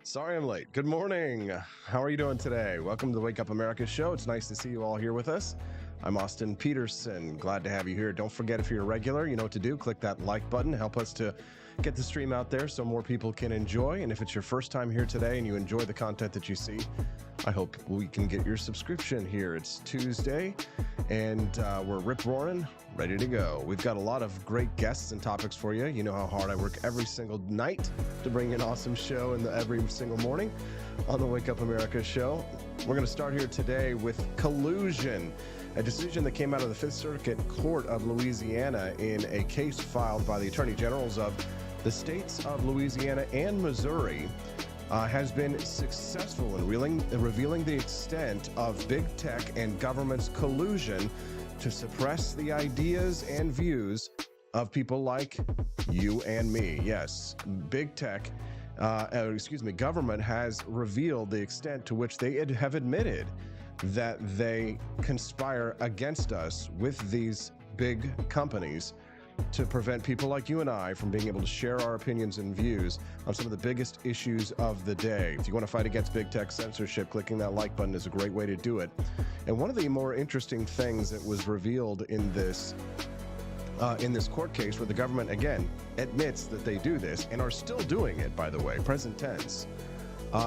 Sorry I'm late. Good morning. How are you doing today? Welcome to the Wake Up America show. It's nice to see you all here with us. I'm Austin Peterson. Glad to have you here. Don't forget, if you're a regular, you know what to do. Click that like button. Help us to get the stream out there so more people can enjoy. And if it's your first time here today and you enjoy the content that you see, I hope we can get your subscription here. It's Tuesday, and we're rip-roaring, ready to go. We've got a lot of great guests and topics for you. You know how hard I work every single night to bring an awesome show every single morning on the Wake Up America show. We're going to start here today with collusion, a decision that came out of the Fifth Circuit Court of Louisiana in a case filed by the Attorney Generals of the states of Louisiana and Missouri. Has been successful in revealing the extent of big tech and government's collusion to suppress the ideas and views of people like you and me. Yes, big tech, government has revealed the extent to which they have admitted that they conspire against us with these big companies to prevent people like you and I from being able to share our opinions and views on some of the biggest issues of the day. If you want to fight against big tech censorship, clicking that like button is a great way to do it. And one of the more interesting things that was revealed in this court case, where the government again admits that they do this and are still doing it, by the way, present tense,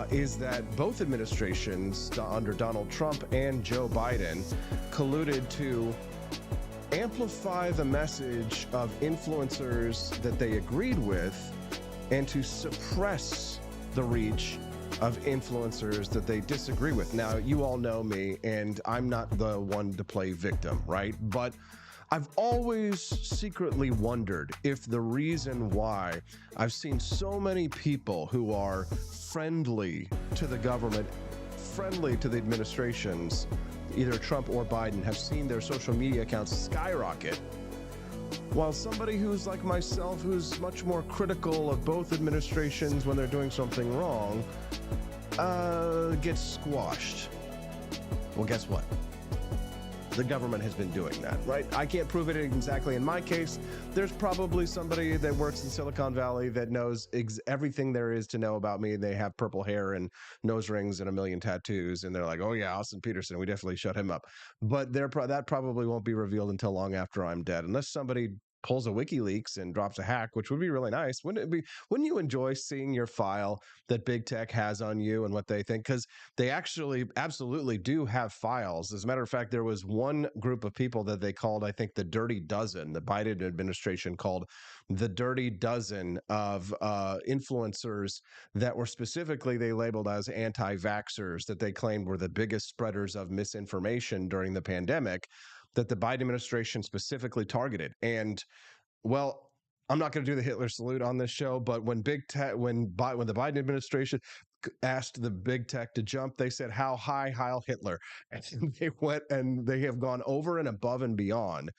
is that both administrations under Donald Trump and Joe Biden colluded to amplify the message of influencers that they agreed with and to suppress the reach of influencers that they disagree with. Now, you all know me, and I'm not the one to play victim, right? But I've always secretly wondered if the reason why I've seen so many people who are friendly to the government, friendly to the administrations, either Trump or Biden, have seen their social media accounts skyrocket, while somebody who's like myself, who's much more critical of both administrations when they're doing something wrong, gets squashed. Well, guess what? The government has been doing that, right? I can't prove it exactly in my case. There's probably somebody that works in Silicon Valley that knows everything there is to know about me. They have purple hair and nose rings and a million tattoos, and they're like, oh yeah, Austin Peterson, we definitely shut him up. But that probably won't be revealed until long after I'm dead, unless somebody pulls a WikiLeaks and drops a hack, which would be really nice. Wouldn't you enjoy seeing your file that big tech has on you and what they think? Because they actually absolutely do have files. As a matter of fact, there was one group of people that they called, I think, the Dirty Dozen. The Biden administration called the Dirty Dozen of influencers that were specifically, they labeled as anti-vaxxers, that they claimed were the biggest spreaders of misinformation during the pandemic, that the Biden administration specifically targeted. And, well, I'm not going to do the Hitler salute on this show, but when the Biden administration asked the big tech to jump, they said, "How high, Heil Hitler?" And they went and they have gone over and above and beyond,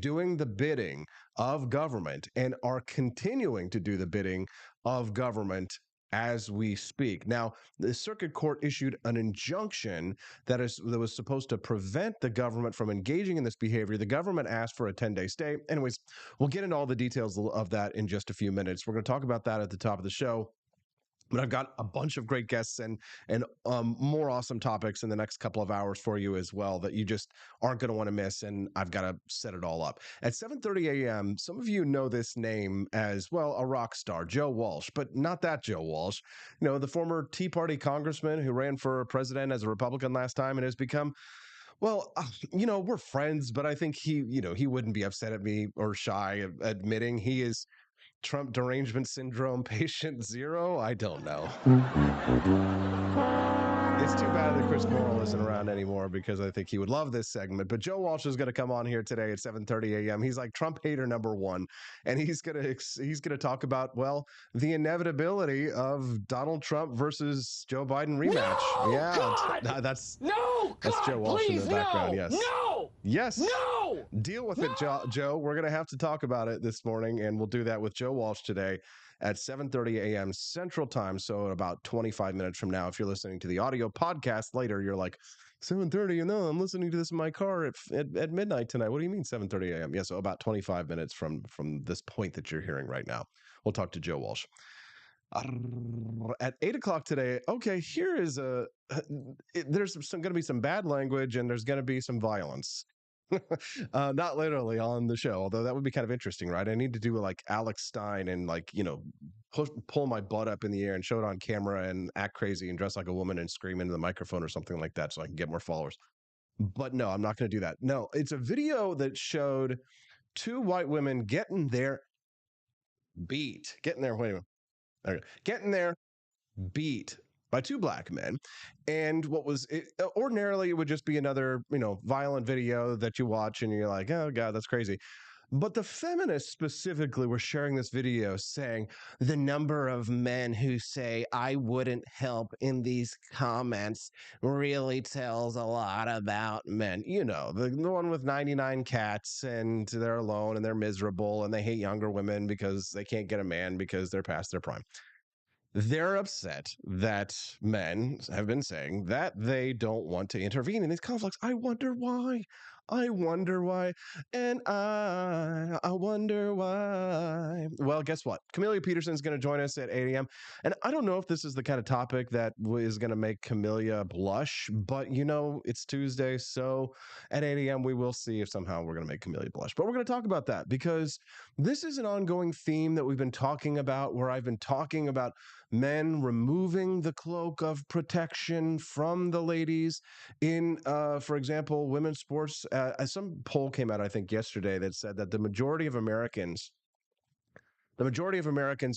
doing the bidding of government, and are continuing to do the bidding of government as we speak. Now, the circuit court issued an injunction that was supposed to prevent the government from engaging in this behavior. The government asked for a 10-day stay. Anyways, we'll get into all the details of that in just a few minutes. We're going to talk about that at the top of the show. But I've got a bunch of great guests and more awesome topics in the next couple of hours for you as well that you just aren't going to want to miss, and I've got to set it all up. At 7:30 a.m., some of you know this name as, well, a rock star, Joe Walsh, but not that Joe Walsh. You know, the former Tea Party congressman who ran for president as a Republican last time and has become, well, we're friends, but I think he wouldn't be upset at me or shy of admitting he is Trump derangement syndrome patient zero. I don't know. It's too bad that Chris Morrill isn't around anymore because I think he would love this segment. But Joe Walsh is going to come on here today at 7:30 a.m. He's like Trump hater number one, and he's gonna talk about the inevitability of Donald Trump versus Joe Biden rematch. No, Yeah, God! that's God, Joe Walsh please, in the background. no! Yes, No! yes. No! Deal with it, Joe. We're going to have to talk about it this morning, and we'll do that with Joe Walsh today at 7:30 a.m. Central Time. So about 25 minutes from now, if you're listening to the audio podcast later, you're like 7:30. No, I'm listening to this in my car at midnight tonight. What do you mean 7:30 a.m.? Yeah, so about 25 minutes from this point that you're hearing right now, we'll talk to Joe Walsh. At 8 o'clock today, okay, here is there's going to be some bad language and there's going to be some violence. Not literally on the show, although that would be kind of interesting, right? I need to do like Alex Stein and pull my butt up in the air and show it on camera and act crazy and dress like a woman and scream into the microphone or something like that so I can get more followers. But no, I'm not going to do that. No, it's a video that showed two white women getting their beat, getting their, wait a minute, okay, getting their beat by two black men. And ordinarily it would just be another, violent video that you watch and you're like, oh God, that's crazy. But the feminists specifically were sharing this video saying the number of men who say, I wouldn't help in these comments really tells a lot about men. You know, the one with 99 cats and they're alone and they're miserable and they hate younger women because they can't get a man because they're past their prime. They're upset that men have been saying that they don't want to intervene in these conflicts. I wonder why. I wonder why. And I wonder why. Well, guess what? Camellia Peterson is going to join us at 8 a.m. And I don't know if this is the kind of topic that is going to make Camellia blush, but it's Tuesday. So at 8 a.m., we will see if somehow we're going to make Camellia blush. But we're going to talk about that because this is an ongoing theme that we've been talking about, where I've been talking about men removing the cloak of protection from the ladies in, for example, women's sports. Some poll came out, I think, yesterday that said that the majority of Americans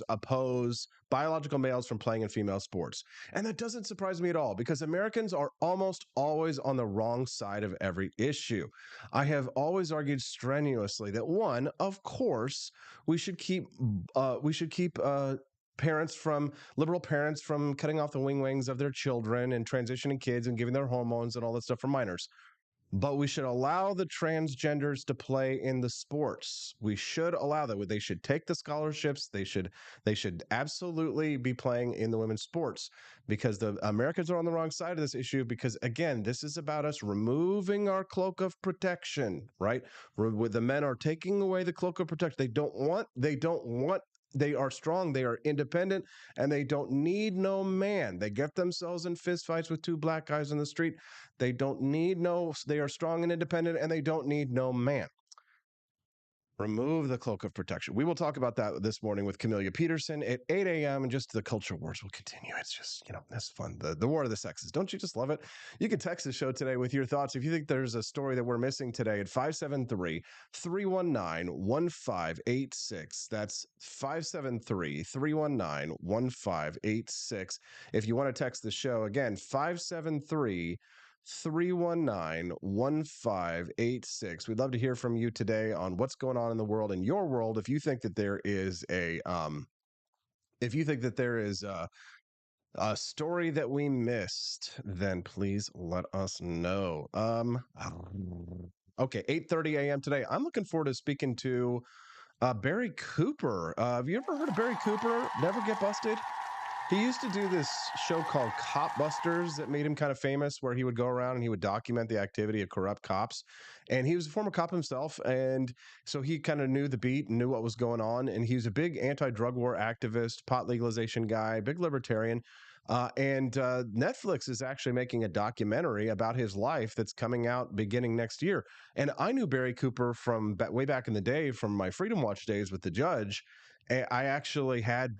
oppose biological males from playing in female sports. And that doesn't surprise me at all because Americans are almost always on the wrong side of every issue. I have always argued strenuously that one, of course, we should keep liberal parents from cutting off the wings of their children and transitioning kids and giving their hormones and all that stuff for minors. But we should allow the transgenders to play in the sports. We should allow that. They should take the scholarships. They should absolutely be playing in the women's sports because the Americans are on the wrong side of this issue because, again, this is about us removing our cloak of protection, right? Where the men are taking away the cloak of protection. They don't want they are strong, they are independent, and they don't need no man. They get themselves in fistfights with two black guys on the street. They are strong and independent, and they don't need no man. Remove the cloak of protection. We will talk about that this morning with Camellia Peterson at 8 a.m. and just the culture wars will continue. It's just, that's fun. The war of the sexes. Don't you just love it? You can text the show today with your thoughts. If you think there's a story that we're missing today at 573-319-1586. That's 573-319-1586. If you want to text the show, again, 573-319-1586. We'd love to hear from you today on what's going on in the world, in your world. If you think that there is a story that we missed, then please let us know. Okay, 8:30 a.m. today. I'm looking forward to speaking to Barry Cooper. Have you ever heard of Barry Cooper? Never Get Busted? He used to do this show called Cop Busters that made him kind of famous, where he would go around and he would document the activity of corrupt cops. And he was a former cop himself. And so he kind of knew the beat and knew what was going on. And he was a big anti-drug war activist, pot legalization guy, big libertarian. And Netflix is actually making a documentary about his life that's coming out beginning next year. And I knew Barry Cooper from way back in the day from my Freedom Watch days with the judge. I actually had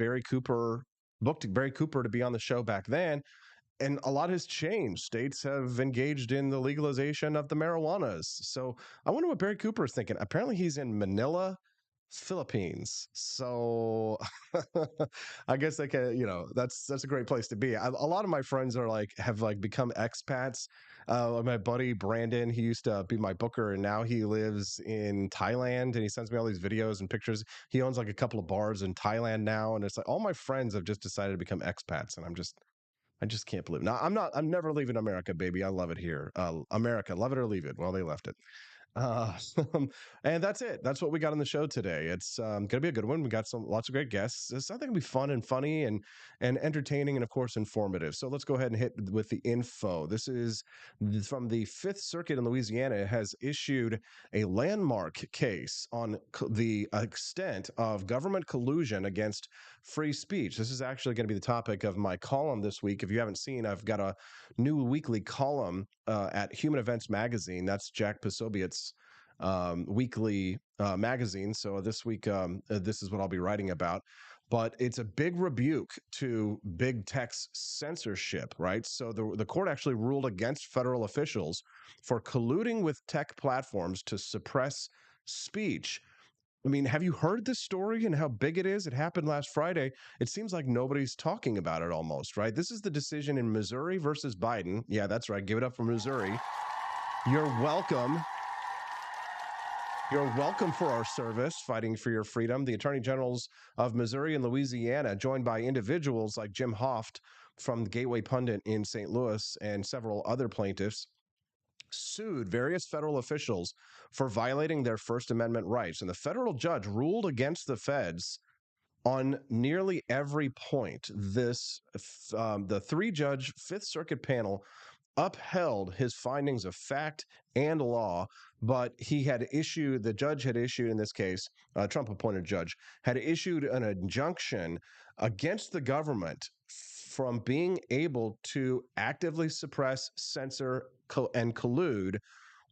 booked Barry Cooper to be on the show back then, and a lot has changed. States have engaged in the legalization of the marijuanas. So I wonder what Barry Cooper is thinking. Apparently he's in Manila, Philippines. So I guess they can, that's a great place to be. A lot of my friends are like have like become expats. My buddy Brandon, he used to be my booker, and now he lives in Thailand, and he sends me all these videos and pictures. He owns like a couple of bars in Thailand now, and it's like all my friends have just decided to become expats, and I just can't believe. Now I'm never leaving America, baby. I love it here. America, love it or leave it. Well, they left it. Uh, and that's it. That's what we got on the show today. It's going to be a good one. We got lots of great guests. I think it'll be fun and funny and entertaining and of course informative. So let's go ahead and hit with the info. This is from the Fifth Circuit in Louisiana. It has issued a landmark case on the extent of government collusion against free speech. This is actually going to be the topic of my column this week. If you haven't seen, I've got a new weekly column at Human Events Magazine. That's Jack Posobiec's weekly magazine. So this week, this is what I'll be writing about. But it's a big rebuke to big tech's censorship, right? So the court actually ruled against federal officials for colluding with tech platforms to suppress speech. I mean, have you heard this story and how big it is? It happened last Friday. It seems like nobody's talking about it almost, right? This is the decision in Missouri versus Biden. Yeah, that's right. Give it up for Missouri. You're welcome. You're welcome for our service, fighting for your freedom. The attorney generals of Missouri and Louisiana, joined by individuals like Jim Hoft from the Gateway Pundit in St. Louis and several other plaintiffs, sued various federal officials for violating their First Amendment rights. And the federal judge ruled against the feds on nearly every point. The three-judge Fifth Circuit panel upheld his findings of fact and law, but the judge had issued in this case, Trump appointed judge, had issued an injunction against the government from being able to actively suppress, censor, and collude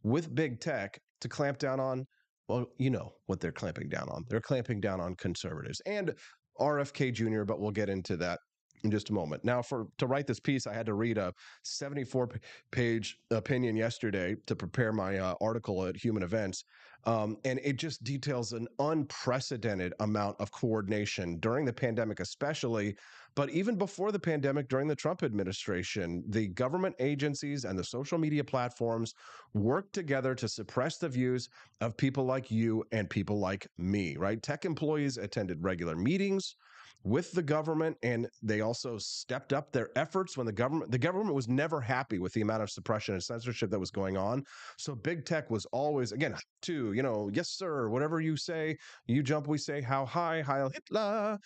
with big tech to clamp down on, well, you know what they're clamping down on. They're clamping down on conservatives and RFK Jr., but we'll get into that in just a moment. Now, to write this piece, I had to read a 74-page opinion yesterday to prepare my article at Human Events, and it just details an unprecedented amount of coordination during the pandemic, especially, but even before the pandemic, during the Trump administration. The government agencies and the social media platforms worked together to suppress the views of people like you and people like me, right? Tech employees attended regular meetings with the government, and they also stepped up their efforts when the government was never happy with the amount of suppression and censorship that was going on. So big tech was always, again, to, yes sir, whatever you say, you jump, we say how high, Heil Hitler.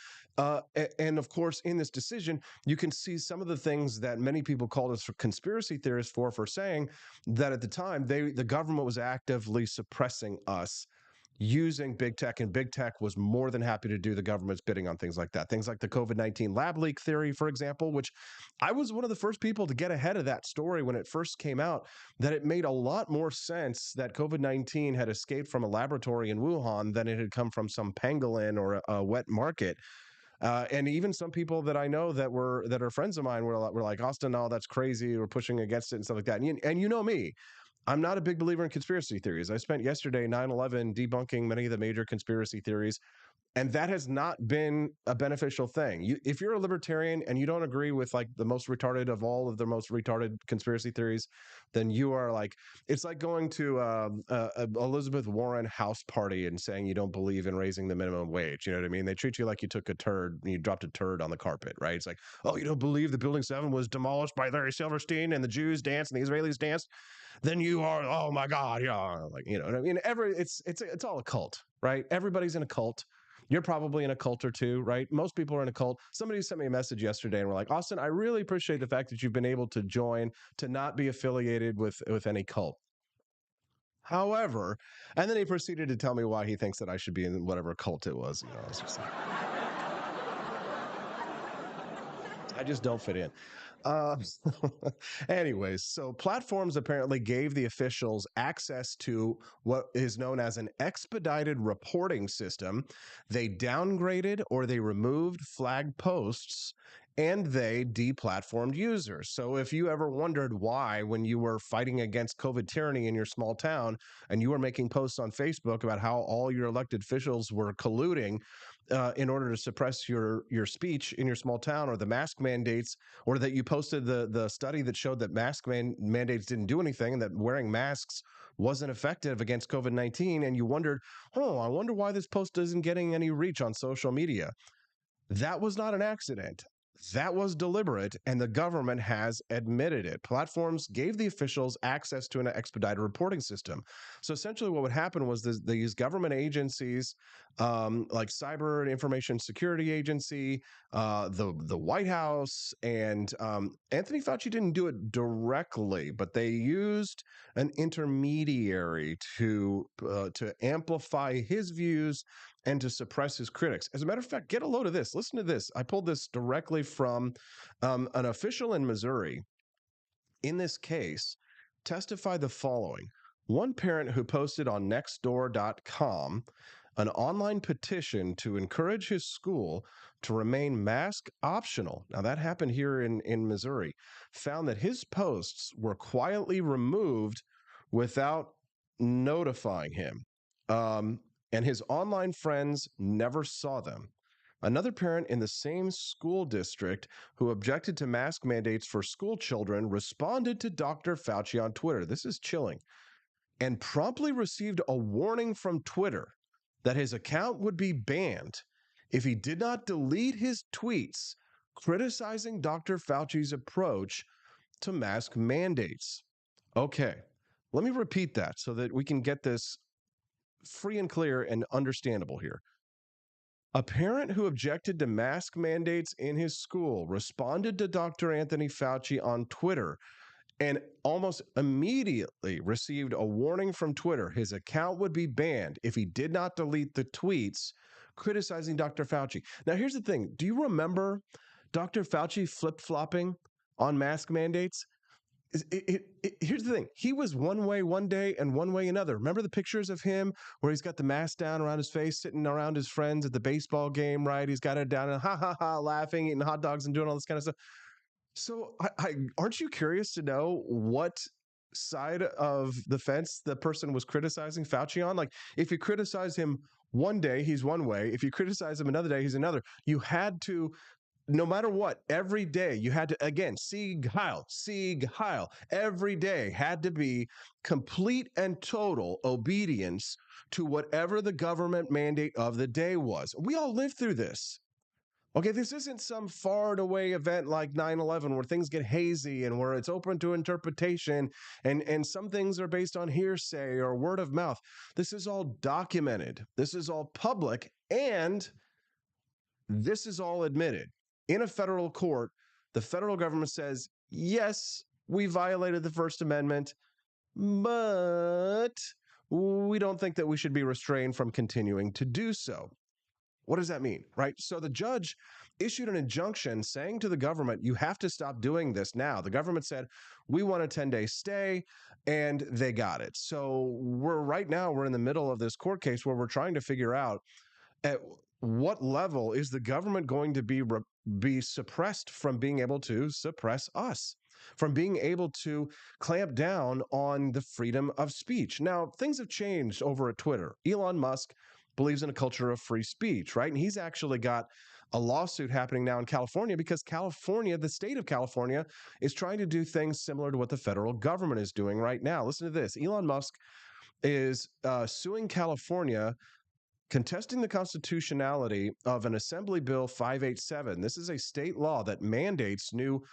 And of course, in this decision, you can see some of the things that many people called us conspiracy theorists for saying that at the time the government was actively suppressing us using big tech, and big tech was more than happy to do the government's bidding on things like that. Things like the COVID-19 lab leak theory, for example, which I was one of the first people to get ahead of that story when it first came out, that it made a lot more sense that COVID-19 had escaped from a laboratory in Wuhan than it had come from some pangolin or a wet market. And even some people that I know that are friends of mine were like, Austin, no, that's crazy. We're pushing against it and stuff like that. And you know me, I'm not a big believer in conspiracy theories. I spent yesterday, 9/11, debunking many of the major conspiracy theories, and that has not been a beneficial thing. If you're a libertarian and you don't agree with like the most retarded of all of the most retarded conspiracy theories, then you are like, it's like going to Elizabeth Warren house party and saying you don't believe in raising the minimum wage. You know what I mean? They treat you like you took a turd and you dropped a turd on the carpet, right? It's like, oh, you don't believe the Building 7 was demolished by Larry Silverstein and the Jews danced and the Israelis danced? Then you are, oh my God, yeah, like, you know what I mean? It's all a cult, right? Everybody's in a cult. You're probably in a cult or two, right? Most people are in a cult. Somebody sent me a message yesterday and were like, Austin, I really appreciate the fact that you've been able to join, to not be affiliated with any cult. However, and then he proceeded to tell me why he thinks that I should be in whatever cult it was. It's just like, I just don't fit in. Uh, anyways, so platforms apparently gave the officials access to what is known as an expedited reporting system. They downgraded or they removed flagged posts and they deplatformed users. So if you ever wondered why, when you were fighting against COVID tyranny in your small town and you were making posts on Facebook about how all your elected officials were colluding in order to suppress your speech in your small town, or the mask mandates, or that you posted the study that showed that mandates didn't do anything and that wearing masks wasn't effective against COVID-19, and you wondered, oh, I wonder why this post isn't getting any reach on social media. That was not an accident. That was deliberate, and the government has admitted it. Platforms gave the officials access to an expedited reporting system. So essentially, what would happen was these government agencies, like Cyber and Information Security Agency, the White House, and Anthony Fauci didn't do it directly, but they used an intermediary to amplify his views and to suppress his critics. As a matter of fact, get a load of this. Listen to this. I pulled this directly from an official in Missouri. In this case, testified the following. One parent who posted on Nextdoor.com an online petition to encourage his school to remain mask optional. Now, that happened here in Missouri, found that his posts were quietly removed without notifying him. And his online friends never saw them. Another parent in the same school district who objected to mask mandates for school children responded to Dr. Fauci on Twitter. This is chilling. And promptly received a warning from Twitter that his account would be banned if he did not delete his tweets criticizing Dr. Fauci's approach to mask mandates. Okay, let me repeat that so that we can get this free and clear and understandable here. A parent who objected to mask mandates in his school responded to Dr. Anthony Fauci on Twitter and almost immediately received a warning from Twitter. His account would be banned if he did not delete the tweets criticizing Dr. Fauci. Now, here's the thing. Do you remember Dr. Fauci flip-flopping on mask mandates? Here's the thing. He was one way one day and one way another. Remember the pictures of him where he's got the mask down around his face, sitting around his friends at the baseball game, right? He's got it down and ha, ha, ha, laughing, eating hot dogs and doing all this kind of stuff. So aren't you curious to know what side of the fence the person was criticizing Fauci on? Like, if you criticize him one day, he's one way. If you criticize him another day, he's another. You had to, no matter what, every day you had to, again, Sieg Heil, every day had to be complete and total obedience to whatever the government mandate of the day was. We all lived through this. Okay, this isn't some far and away event like 9/11 where things get hazy and where it's open to interpretation and some things are based on hearsay or word of mouth. This is all documented. This is all public, and this is all admitted. In a federal court, the federal government says, yes, we violated the First Amendment, but we don't think that we should be restrained from continuing to do so. What does that mean, right? So the judge issued an injunction saying to the government, you have to stop doing this now. The government said, we want a 10-day stay, and they got it. So we're in the middle of this court case where we're trying to figure out at what level is the government going to be suppressed from being able to suppress us, from being able to clamp down on the freedom of speech. Now, things have changed over at Twitter. Elon Musk believes in a culture of free speech, right? And he's actually got a lawsuit happening now in California because California, the state of California, is trying to do things similar to what the federal government is doing right now. Listen to this. Elon Musk is suing California, contesting the constitutionality of an Assembly Bill 587. This is a state law that mandates new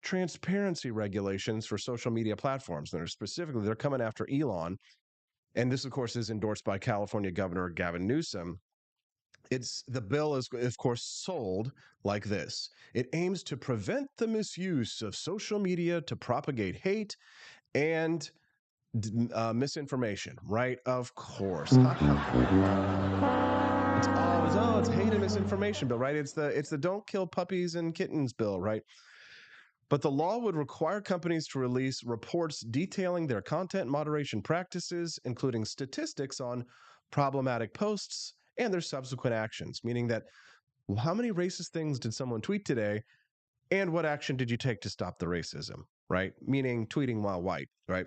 transparency regulations for social media platforms. They're coming after Elon. And this, of course, is endorsed by California Governor Gavin Newsom. The bill is, of course, sold like this. It aims to prevent the misuse of social media to propagate hate and misinformation, right? Of course. It's hate and misinformation bill, right? It's the don't kill puppies and kittens bill, right? But the law would require companies to release reports detailing their content moderation practices, including statistics on problematic posts and their subsequent actions, meaning that, well, how many racist things did someone tweet today? And what action did you take to stop the racism, right? Meaning tweeting while white, right?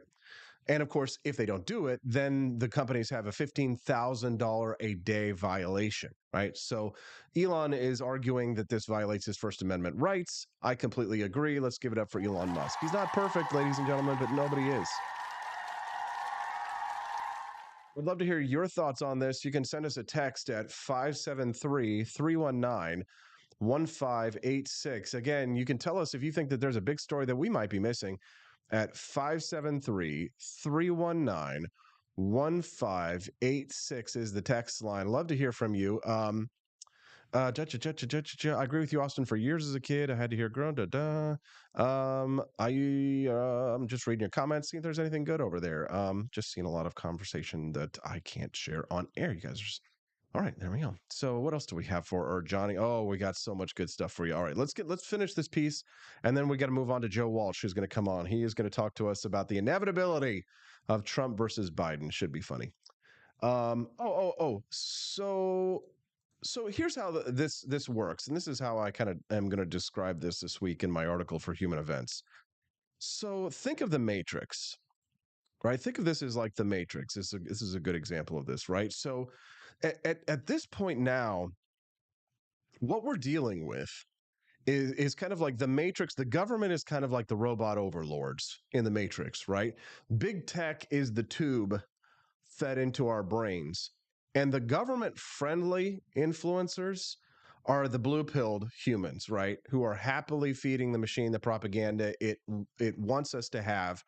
And of course, if they don't do it, then the companies have a $15,000 a day violation, right? So Elon is arguing that this violates his First Amendment rights. I completely agree. Let's give it up for Elon Musk. He's not perfect, ladies and gentlemen, but nobody is. We'd love to hear your thoughts on this. You can send us a text at 573-319-1586. Again, you can tell us if you think that there's a big story that we might be missing at 573-319-1586 is the text line. Love to hear from you. I agree with you, Austin. For years as a kid, I had to hear groan. I'm just reading your comments, seeing if there's anything good over there. Just seeing a lot of conversation that I can't share on air. You guys are just... All right, there we go. So what else do we have for Johnny? Oh, we got so much good stuff for you. All right, let's finish this piece, and then we got to move on to Joe Walsh, who's going to come on. He is going to talk to us about the inevitability of Trump versus Biden. Should be funny. So here's how this works, and this is how I kind of am going to describe this week in my article for Human Events. So think of the Matrix, right? Think of this as like the Matrix. This is a good example of this, right? So at this point now, what we're dealing with is kind of like the Matrix. The government is kind of like the robot overlords in the Matrix, right? Big tech is the tube fed into our brains. And the government-friendly influencers are the blue-pilled humans, right? Who are happily feeding the machine the propaganda it wants us to have.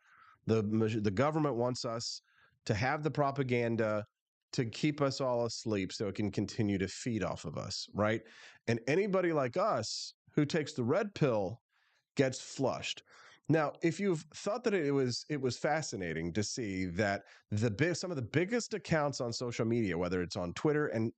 The government wants us to have the propaganda to keep us all asleep so it can continue to feed off of us, right? And anybody like us who takes the red pill gets flushed. Now, if you've thought that it was fascinating to see that some of the biggest accounts on social media, whether it's on Twitter, and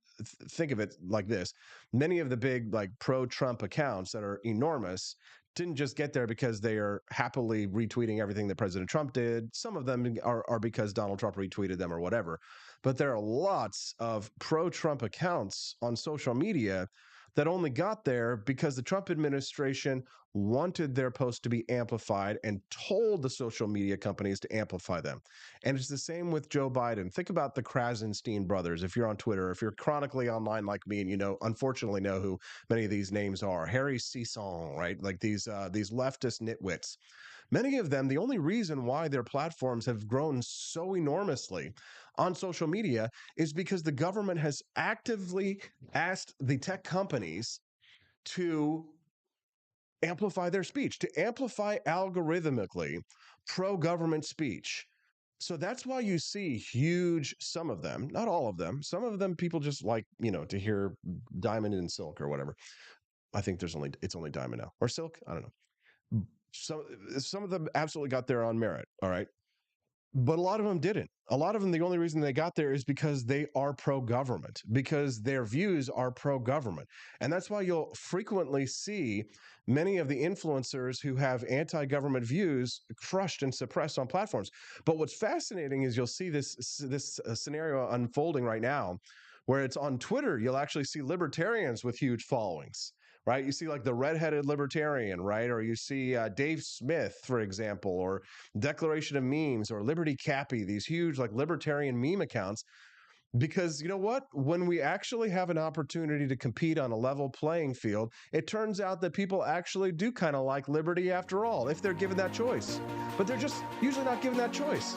think of it like this, many of the big like pro-Trump accounts that are enormous didn't just get there because they are happily retweeting everything that President Trump did. Some of them are because Donald Trump retweeted them or whatever. But there are lots of pro-Trump accounts on social media that only got there because the Trump administration wanted their posts to be amplified and told the social media companies to amplify them. And it's the same with Joe Biden. Think about the Krasenstein brothers. If you're on Twitter, if you're chronically online like me, and unfortunately know who many of these names are, Harry Sisson, right? Like these leftist nitwits. Many of them, the only reason why their platforms have grown so enormously on social media is because the government has actively asked the tech companies to amplify their speech, to amplify algorithmically pro-government speech. So that's why you see huge, some of them, not all of them, some of them people just like, to hear Diamond and Silk or whatever. I think it's only Diamond now, or Silk, I don't know. Some of them absolutely got there on merit, all right? But a lot of them didn't. A lot of them, the only reason they got there is because they are pro-government, because their views are pro-government. And that's why you'll frequently see many of the influencers who have anti-government views crushed and suppressed on platforms. But what's fascinating is you'll see this scenario unfolding right now, where it's on Twitter, you'll actually see libertarians with huge followings. Right? You see like the redheaded libertarian, right? Or you see Dave Smith, for example, or Declaration of Memes or Liberty Cappy, these huge like libertarian meme accounts. Because you know what? When we actually have an opportunity to compete on a level playing field, it turns out that people actually do kind of like liberty after all, if they're given that choice. But they're just usually not given that choice.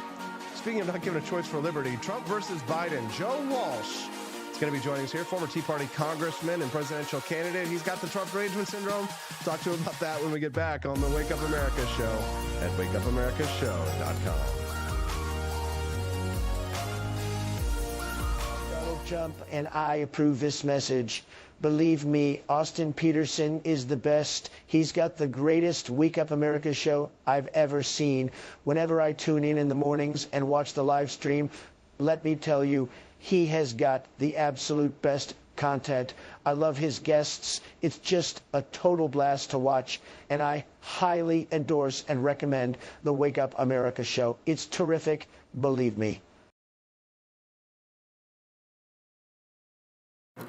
Speaking of not given a choice for liberty, Trump versus Biden, Joe Walsh is going to be joining us here, former Tea Party congressman and presidential candidate. He's got the Trump derangement syndrome. Talk to him about that when we get back on the Wake Up America show at wakeupAmericaShow.com. Donald Trump and I approve this message. Believe me, Austin Petersen is the best. He's got the greatest Wake Up America show I've ever seen. Whenever I tune in the mornings and watch the live stream, let me tell you, he has got the absolute best content. I love his guests. It's just a total blast to watch, and I highly endorse and recommend the Wake Up America show. It's terrific, believe me.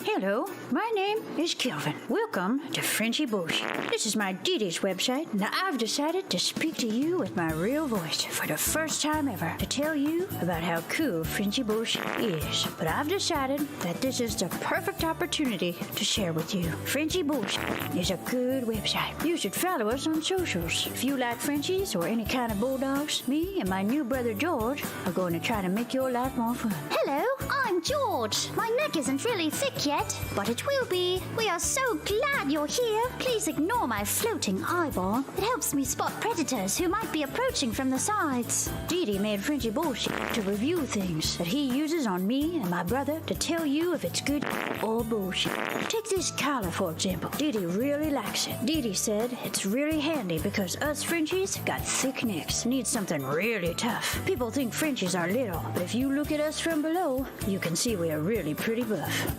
Hey, Hello, my name is Kelvin. Welcome to Frenchy Bullshit. This is my Didi's website, and I've decided to speak to you with my real voice for the first time ever to tell you about how cool Frenchy Bullshit is. But I've decided that this is the perfect opportunity to share with you. Frenchy Bullshit is a good website. You should follow us on socials. If you like Frenchies or any kind of bulldogs, me and my new brother George are going to try to make your life more fun. Hello, I'm George. My neck isn't really thick yet, but it will be. We are so glad you're here. Please ignore my floating eyeball. It helps me spot predators who might be approaching from the sides. Didi made Frenchy Bullshit to review things that he uses on me and my brother to tell you if it's good or bullshit. Take this collar, for example. Didi really likes it. Didi said it's really handy because us Frenchies got thick necks. Need something really tough. People think Frenchies are little, but if you look at us from below, you can see we are really pretty buff.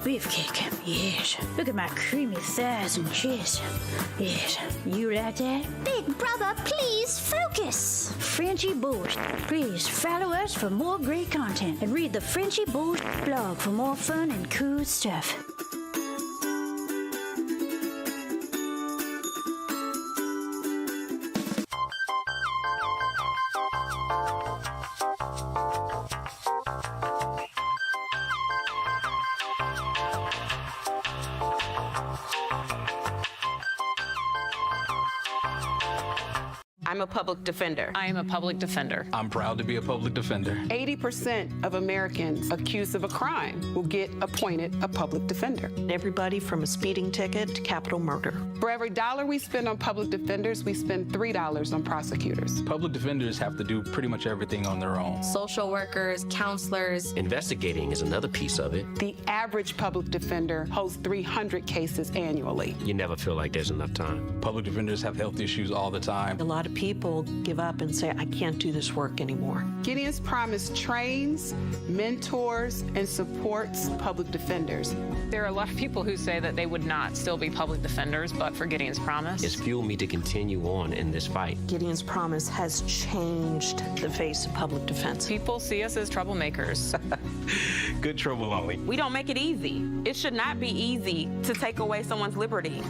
Beefcake. Yes. Look at my creamy thighs and chest. Yes. You like that? Big brother, please focus. Frenchy Bullshit. Please follow us for more great content and read the Frenchy Bullshit blog for more fun and cool stuff. I'm a public defender. I am a public defender. I'm proud to be a public defender. 80% of Americans accused of a crime will get appointed a public defender. Everybody from a speeding ticket to capital murder. For every dollar we spend on public defenders, we spend $3 on prosecutors. Public defenders have to do pretty much everything on their own. Social workers, counselors. Investigating is another piece of it. The average public defender holds 300 cases annually. You never feel like there's enough time. Public defenders have health issues all the time. A lot of people give up and say, I can't do this work anymore. Gideon's Promise trains, mentors, and supports public defenders. There are a lot of people who say that they would not still be public defenders, but for Gideon's Promise. It's fueled me to continue on in this fight. Gideon's Promise has changed the face of public defense. People see us as troublemakers. Good trouble only. We don't make it easy. It should not be easy to take away someone's liberty.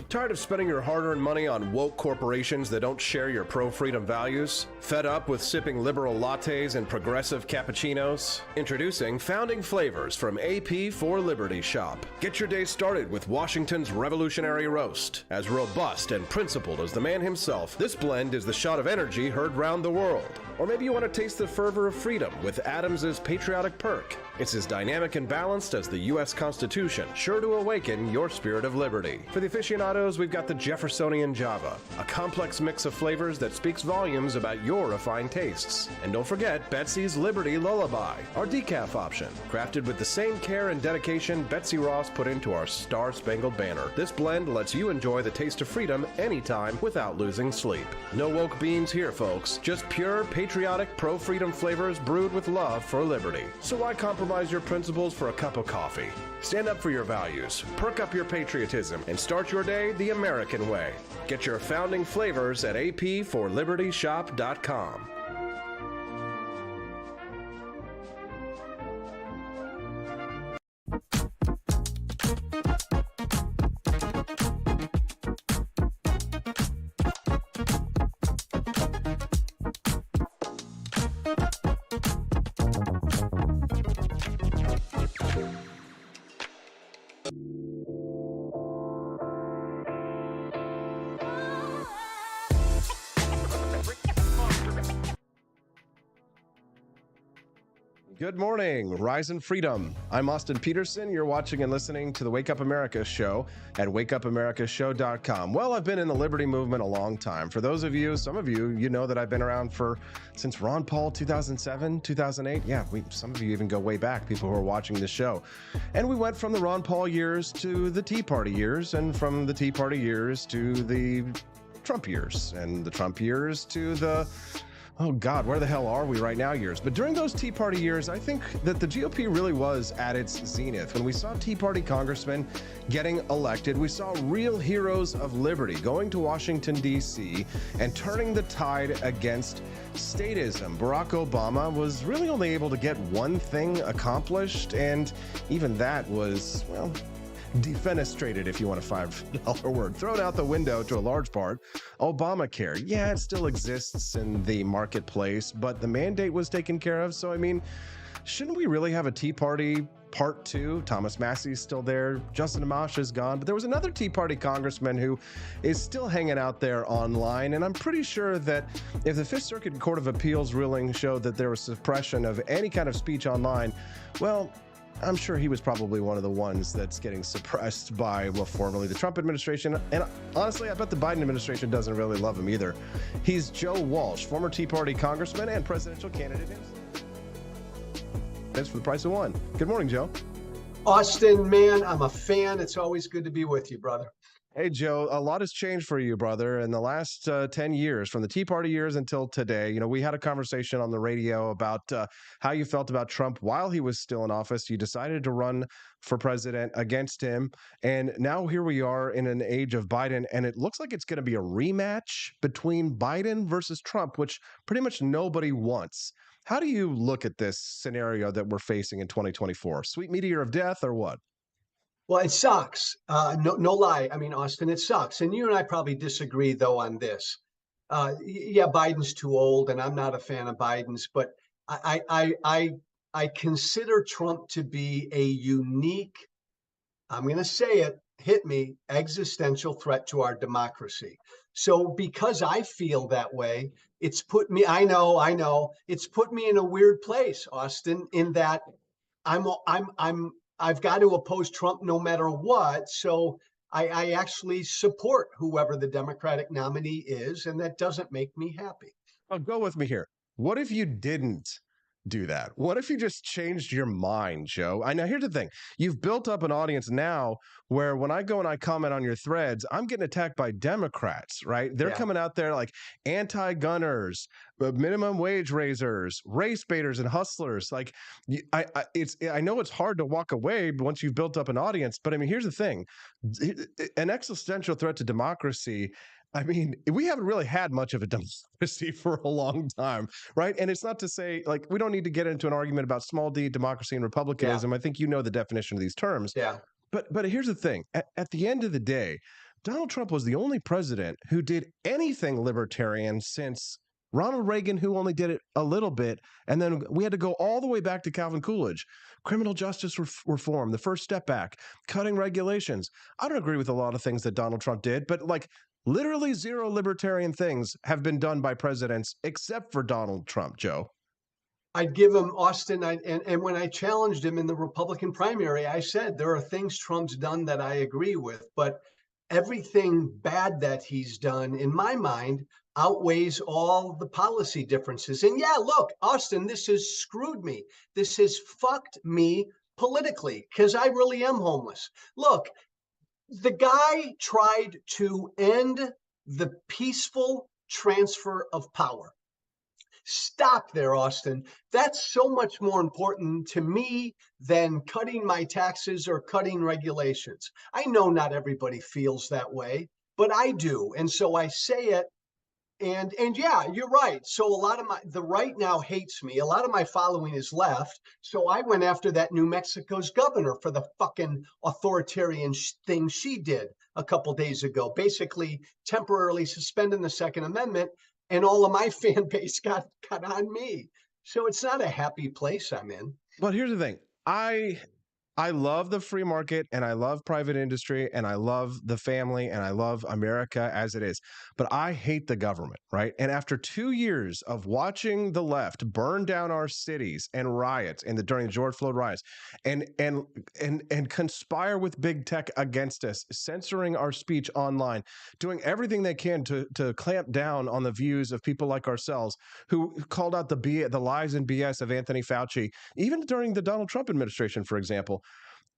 Tired of spending your hard-earned money on woke corporations that don't share your pro-freedom values? Fed up with sipping liberal lattes and progressive cappuccinos? Introducing Founding Flavors from AP for Liberty Shop. Get your day started with Washington's revolutionary roast. As robust and principled as the man himself, this blend is the shot of energy heard round the world. Or maybe you want to taste the fervor of freedom with Adams's patriotic perk. It's as dynamic and balanced as the U.S. Constitution, sure to awaken your spirit of liberty. For the aficionados, we've got the Jeffersonian Java, a complex mix of flavors that speaks volumes about your refined tastes. And don't forget Betsy's Liberty Lullaby, our decaf option, crafted with the same care and dedication Betsy Ross put into our Star-Spangled Banner. This blend lets you enjoy the taste of freedom anytime without losing sleep. No woke beans here, folks. Just pure, patriotic, pro-freedom flavors brewed with love for liberty. So why compromise your principles for a cup of coffee? Stand up for your values, perk up your patriotism, and start your day the American way. Get your Founding Flavors at apforlibertyshop.com. Good morning, Rise and Freedom. I'm Austin Peterson. You're watching and listening to the Wake Up America show at wakeupAmericaShow.com. Well, I've been in the liberty movement a long time. For those of you, some of you, you know that I've been around since Ron Paul 2007, 2008. Yeah, some of you even go way back, people who are watching this show. And we went from the Ron Paul years to the Tea Party years, and from the Tea Party years to the Trump years, and the Trump years to the oh God, where the hell are we right now years. But during those Tea Party years, I think that the GOP really was at its zenith. When we saw Tea Party congressmen getting elected, we saw real heroes of liberty going to Washington, D.C. and turning the tide against statism. Barack Obama was really only able to get one thing accomplished, and even that was, well, defenestrated, if you want a $5 word, thrown out the window to a large part. Obamacare, yeah, it still exists in the marketplace, but the mandate was taken care of. So, I mean, shouldn't we really have a Tea Party Part 2? Thomas Massey's still there. Justin Amash is gone. But there was another Tea Party congressman who is still hanging out there online. And I'm pretty sure that if the Fifth Circuit Court of Appeals ruling showed that there was suppression of any kind of speech online, well, I'm sure he was probably one of the ones that's getting suppressed by, well, formerly the Trump administration. And honestly, I bet the Biden administration doesn't really love him either. He's Joe Walsh, former Tea Party congressman and presidential candidate. That's for the price of one. Good morning, Joe. Austin, man, I'm a fan. It's always good to be with you, brother. Hey, Joe, a lot has changed for you, brother, in the last 10 years, from the Tea Party years until today. You know, we had a conversation on the radio about how you felt about Trump while he was still in office. You decided to run for president against him. And now here we are in an age of Biden, and it looks like it's going to be a rematch between Biden versus Trump, which pretty much nobody wants. How do you look at this scenario that we're facing in 2024? Sweet meteor of death or what? Well, it sucks. No lie. I mean, Austin, it sucks. And you and I probably disagree, though, on this. Yeah, Biden's too old, and I'm not a fan of Biden's, but I consider Trump to be a unique, I'm going to say it, hit me, existential threat to our democracy. So because I feel that way, it's put me, I know, it's put me in a weird place, Austin, in that I've got to oppose Trump no matter what. So I actually support whoever the Democratic nominee is, and that doesn't make me happy. Oh, go with me here. What if you didn't do that? What if you just changed your mind, Joe? I know, here's the thing. You've built up an audience now where when I go and I comment on your threads, I'm getting attacked by Democrats, right? They're coming out there like anti-gunners, minimum wage raisers, race baiters, and hustlers. Like, I know it's hard to walk away once you've built up an audience, but I mean, here's the thing. An existential threat to democracy, I mean, we haven't really had much of a democracy for a long time, right? And it's not to say, like, we don't need to get into an argument about small d democracy and republicanism. Yeah. I think you know the definition of these terms. Yeah. But here's the thing. At the end of the day, Donald Trump was the only president who did anything libertarian since Ronald Reagan, who only did it a little bit. And then we had to go all the way back to Calvin Coolidge. Criminal justice reform, the First Step Back, cutting regulations. I don't agree with a lot of things that Donald Trump did, but like, literally zero libertarian things have been done by presidents except for Donald Trump, Joe. I'd give him, Austin, and when I challenged him in the Republican primary, I said there are things Trump's done that I agree with, but everything bad that he's done, in my mind, outweighs all the policy differences. And yeah, look, Austin, this has screwed me. This has fucked me politically because I really am homeless. Look, the guy tried to end the peaceful transfer of power. Stop there, Austin. That's so much more important to me than cutting my taxes or cutting regulations. I know not everybody feels that way, but I do. And so I say it. And yeah, you're right. So a lot of the right now hates me. A lot of my following is left. So I went after that New Mexico's governor for the fucking authoritarian thing she did a couple days ago, basically temporarily suspending the Second Amendment, and all of my fan base got on me. So it's not a happy place I'm in. But here's the thing. I love the free market, and I love private industry, and I love the family, and I love America as it is. But I hate the government, right? And after 2 years of watching the left burn down our cities and riots during the George Floyd riots, and conspire with big tech against us, censoring our speech online, doing everything they can to clamp down on the views of people like ourselves, who called out the lies and BS of Anthony Fauci, even during the Donald Trump administration, for example.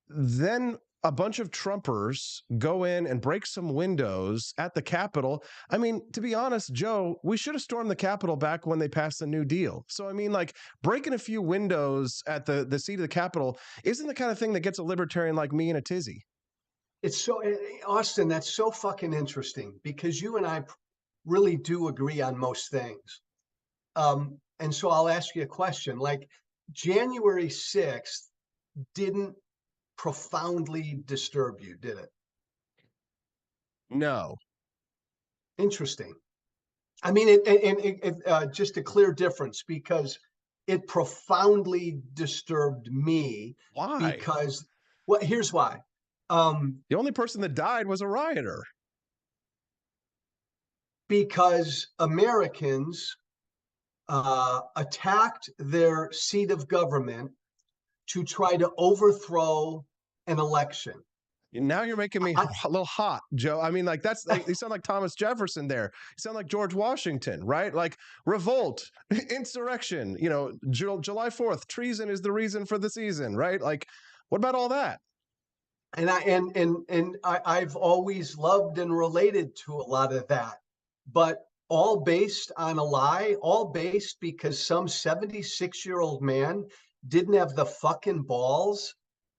Then a bunch of Trumpers go in and break some windows at the Capitol. I mean, to be honest, Joe, we should have stormed the Capitol back when they passed the New Deal. So, I mean, like breaking a few windows at the seat of the Capitol isn't the kind of thing that gets a libertarian like me in a tizzy. It's so, Austin, that's so fucking interesting because you and I really do agree on most things. And so I'll ask you a question. Like January 6th didn't profoundly disturb you, did it? No. Interesting. I mean, it just a clear difference because it profoundly disturbed me. Why? Because, well, here's why. The only person that died was a rioter. Because Americans attacked their seat of government to try to overthrow an election. Now you're making me a little hot, Joe. I mean, like that's like, you sound like Thomas Jefferson there. You sound like George Washington, right? Like revolt, insurrection, you know, July 4th, treason is the reason for the season, right? Like, what about all that? And I've always loved and related to a lot of that, but all based on a lie, all based because some 76-year-old man didn't have the fucking balls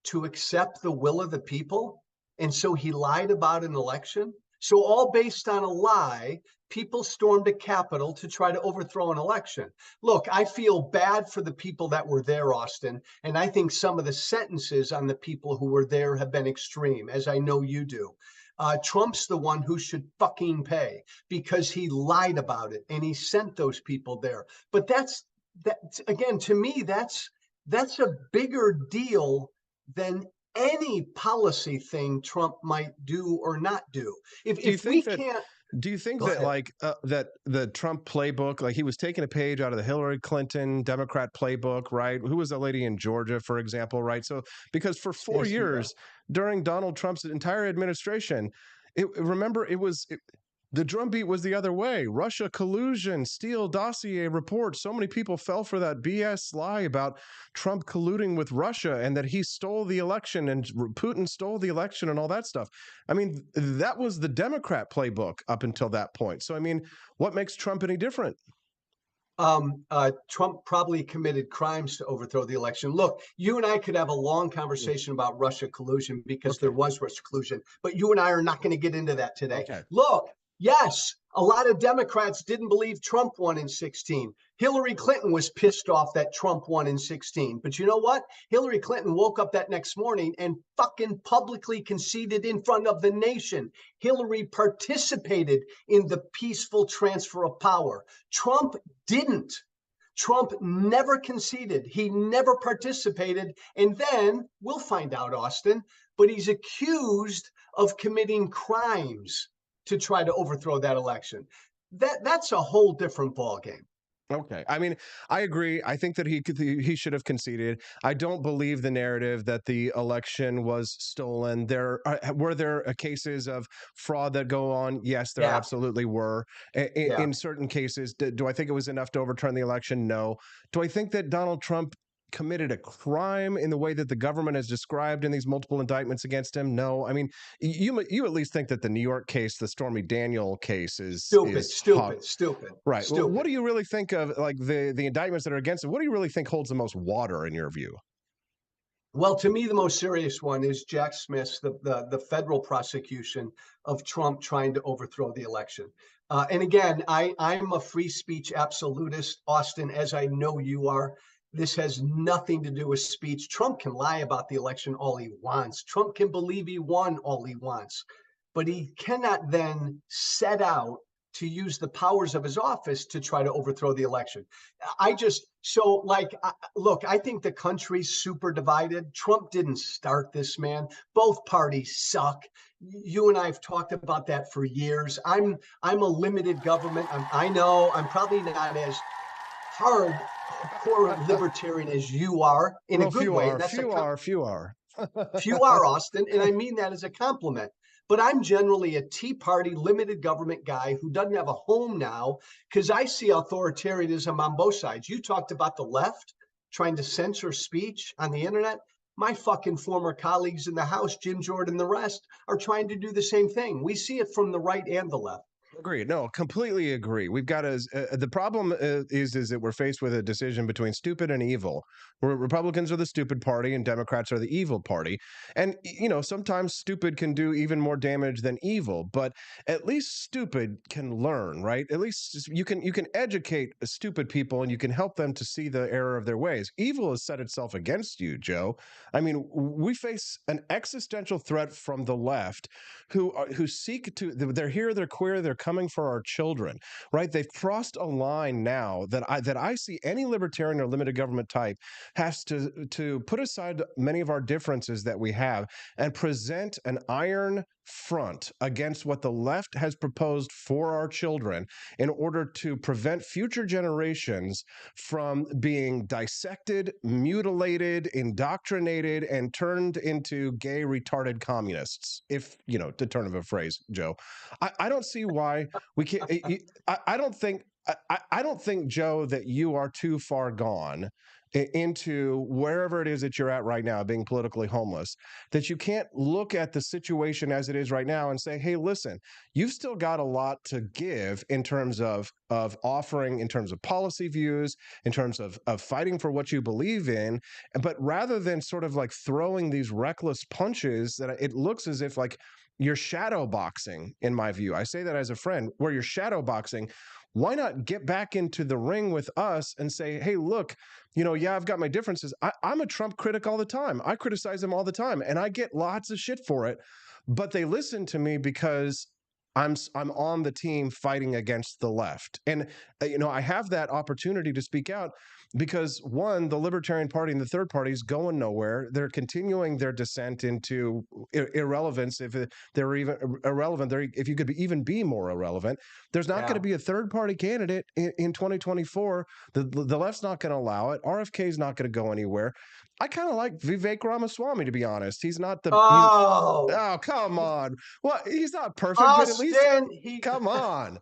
to accept the will of the people. And so he lied about an election. So all based on a lie, people stormed a Capitol to try to overthrow an election. Look, I feel bad for the people that were there, Austin. And I think some of the sentences on the people who were there have been extreme, as I know you do. Trump's the one who should fucking pay because he lied about it and he sent those people there. But that's again, to me, that's a bigger deal than any policy thing Trump might do or not do. Do you think that like that the Trump playbook, like he was taking a page out of the Hillary Clinton Democrat playbook, right? Who was that lady in Georgia, for example, right? So because for 4 years during Donald Trump's entire administration, the drumbeat was the other way. Russia collusion, Steele dossier report. So many people fell for that BS lie about Trump colluding with Russia and that he stole the election and Putin stole the election and all that stuff. I mean, that was the Democrat playbook up until that point. So, I mean, what makes Trump any different? Trump probably committed crimes to overthrow the election. Look, you and I could have a long conversation about Russia collusion because there was Russia collusion, but you and I are not going to get into that today. Okay. Look, yes, a lot of Democrats didn't believe Trump won in 2016. Hillary Clinton was pissed off that Trump won in 2016. But you know what? Hillary Clinton woke up that next morning and fucking publicly conceded in front of the nation. Hillary participated in the peaceful transfer of power. Trump didn't. Trump never conceded. He never participated. And then we'll find out, Austin, but he's accused of committing crimes to try to overthrow that election. That's a whole different ballgame. Okay. I mean, I agree. I think that he should have conceded. I don't believe the narrative that the election was stolen. Were there cases of fraud that go on? Yes, there absolutely were. In certain cases, do I think it was enough to overturn the election? No. Do I think that Donald Trump committed a crime in the way that the government has described in these multiple indictments against him? No. I mean, you at least think that the New York case, the Stormy Daniel case, is stupid. Right. Stupid. Well, what do you really think of like the indictments that are against him? What do you really think holds the most water in your view? Well, to me, the most serious one is Jack Smith's, the federal prosecution of Trump trying to overthrow the election. And again, I'm a free speech absolutist, Austin, as I know you are. This has nothing to do with speech. Trump can lie about the election all he wants. Trump can believe he won all he wants, but he cannot then set out to use the powers of his office to try to overthrow the election. Look, I think the country's super divided. Trump didn't start this, man. Both parties suck. You and I have talked about that for years. I'm a limited government. I know I'm probably not as hardcore libertarian as you are in a good way. Few are. Few are, Austin, and I mean that as a compliment. But I'm generally a Tea Party limited government guy who doesn't have a home now because I see authoritarianism on both sides. You talked about the left trying to censor speech on the internet. My fucking former colleagues in the House, Jim Jordan, the rest, are trying to do the same thing. We see it from the right and the left. Agreed. No, completely agree. We've got the problem is that we're faced with a decision between stupid and evil. Where Republicans are the stupid party and Democrats are the evil party. And sometimes stupid can do even more damage than evil, but at least stupid can learn, right? At least you can educate stupid people and you can help them to see the error of their ways. Evil has set itself against you, Joe. I mean, we face an existential threat from the left who seek to, they're here, they're queer, they're coming for our children, right? They've crossed a line now that I see any libertarian or limited government type has to put aside many of our differences that we have and present an iron front against what the left has proposed for our children in order to prevent future generations from being dissected, mutilated, indoctrinated, and turned into gay retarded communists, if to turn of a phrase, Joe. I don't see why we can't. I don't think, Joe, that you are too far gone into wherever it is that you're at right now, being politically homeless, that you can't look at the situation as it is right now and say, hey, listen, you've still got a lot to give in terms of offering, in terms of policy views, in terms of fighting for what you believe in. But rather than sort of like throwing these reckless punches, that it looks as if like you're shadow boxing, in my view. I say that as a friend, where you're shadow boxing. Why not get back into the ring with us and say, hey, look, I've got my differences. I'm a Trump critic all the time. I criticize him all the time, and I get lots of shit for it. But they listen to me because I'm on the team fighting against the left. And, I have that opportunity to speak out because, one, the Libertarian Party and the third party is going nowhere. They're continuing their descent into irrelevance. If they're even irrelevant, if you could even be more irrelevant, there's not going to be a third party candidate in 2024. The left's not going to allow it. RFK is not going to go anywhere. I kind of like Vivek Ramaswamy, to be honest. He's not the. Oh, come on. Well, he's not perfect, but at least come on.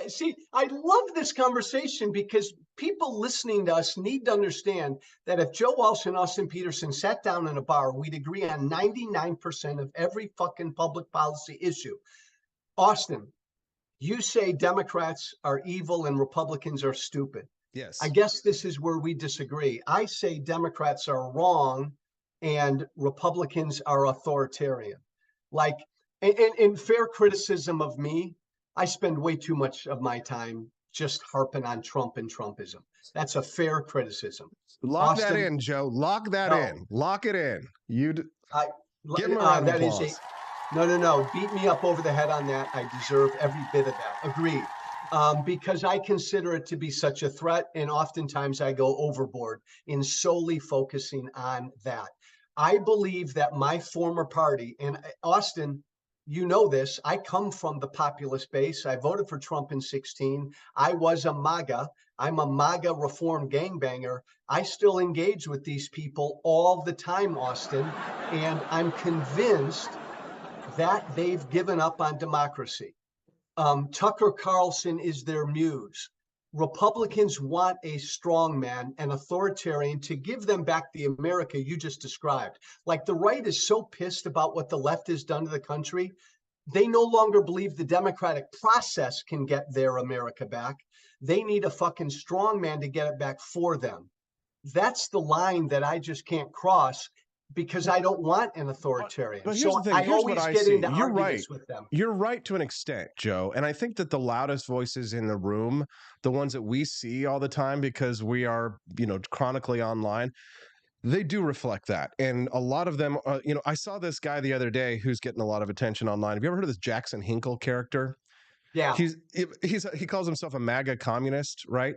See, I love this conversation because people listening to us need to understand that if Joe Walsh and Austin Petersen sat down in a bar, we'd agree on 99% of every fucking public policy issue. Austin, you say Democrats are evil and Republicans are stupid. Yes. I guess this is where we disagree. I say Democrats are wrong and Republicans are authoritarian. Like, in fair criticism of me, I spend way too much of my time just harping on Trump and Trumpism. That's a fair criticism. Lock that in, Joe. Lock that in. Lock it in. Give him a round of applause. No. Beat me up over the head on that. I deserve every bit of that. Agreed. Because I consider it to be such a threat, and oftentimes I go overboard in solely focusing on that. I believe that my former party, and Austin, you know this, I come from the populist base. I voted for Trump in 2016. I was a MAGA. I'm a MAGA reform gangbanger. I still engage with these people all the time, Austin, and I'm convinced that they've given up on democracy. Tucker Carlson is their muse. Republicans want a strong man, an authoritarian, to give them back the America you just described. Like, the right is so pissed about what the left has done to the country. They no longer believe the democratic process can get their America back. They need a fucking strong man to get it back for them. That's the line that I just can't cross, because I don't want an authoritarian. But here's the thing. Here's what I see. You're right. With them. You're right to an extent, Joe. And I think that the loudest voices in the room, the ones that we see all the time because we are, chronically online, they do reflect that. And a lot of them, I saw this guy the other day who's getting a lot of attention online. Have you ever heard of this Jackson Hinkle character? Yeah. He calls himself a MAGA communist, right?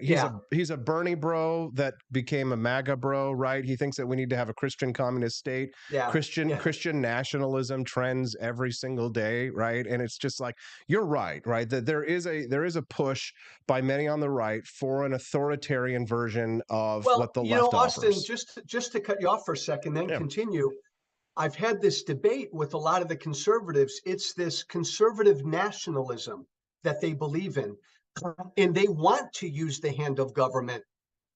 He's a Bernie bro that became a MAGA bro, right? He thinks that we need to have a Christian communist state. Yeah. Christian nationalism trends every single day, right? And it's just like, you're right? That there is a push by many on the right for an authoritarian version of what the left offers. Austin, just to cut you off for a second, then continue. I've had this debate with a lot of the conservatives. It's this conservative nationalism that they believe in, and they want to use the hand of government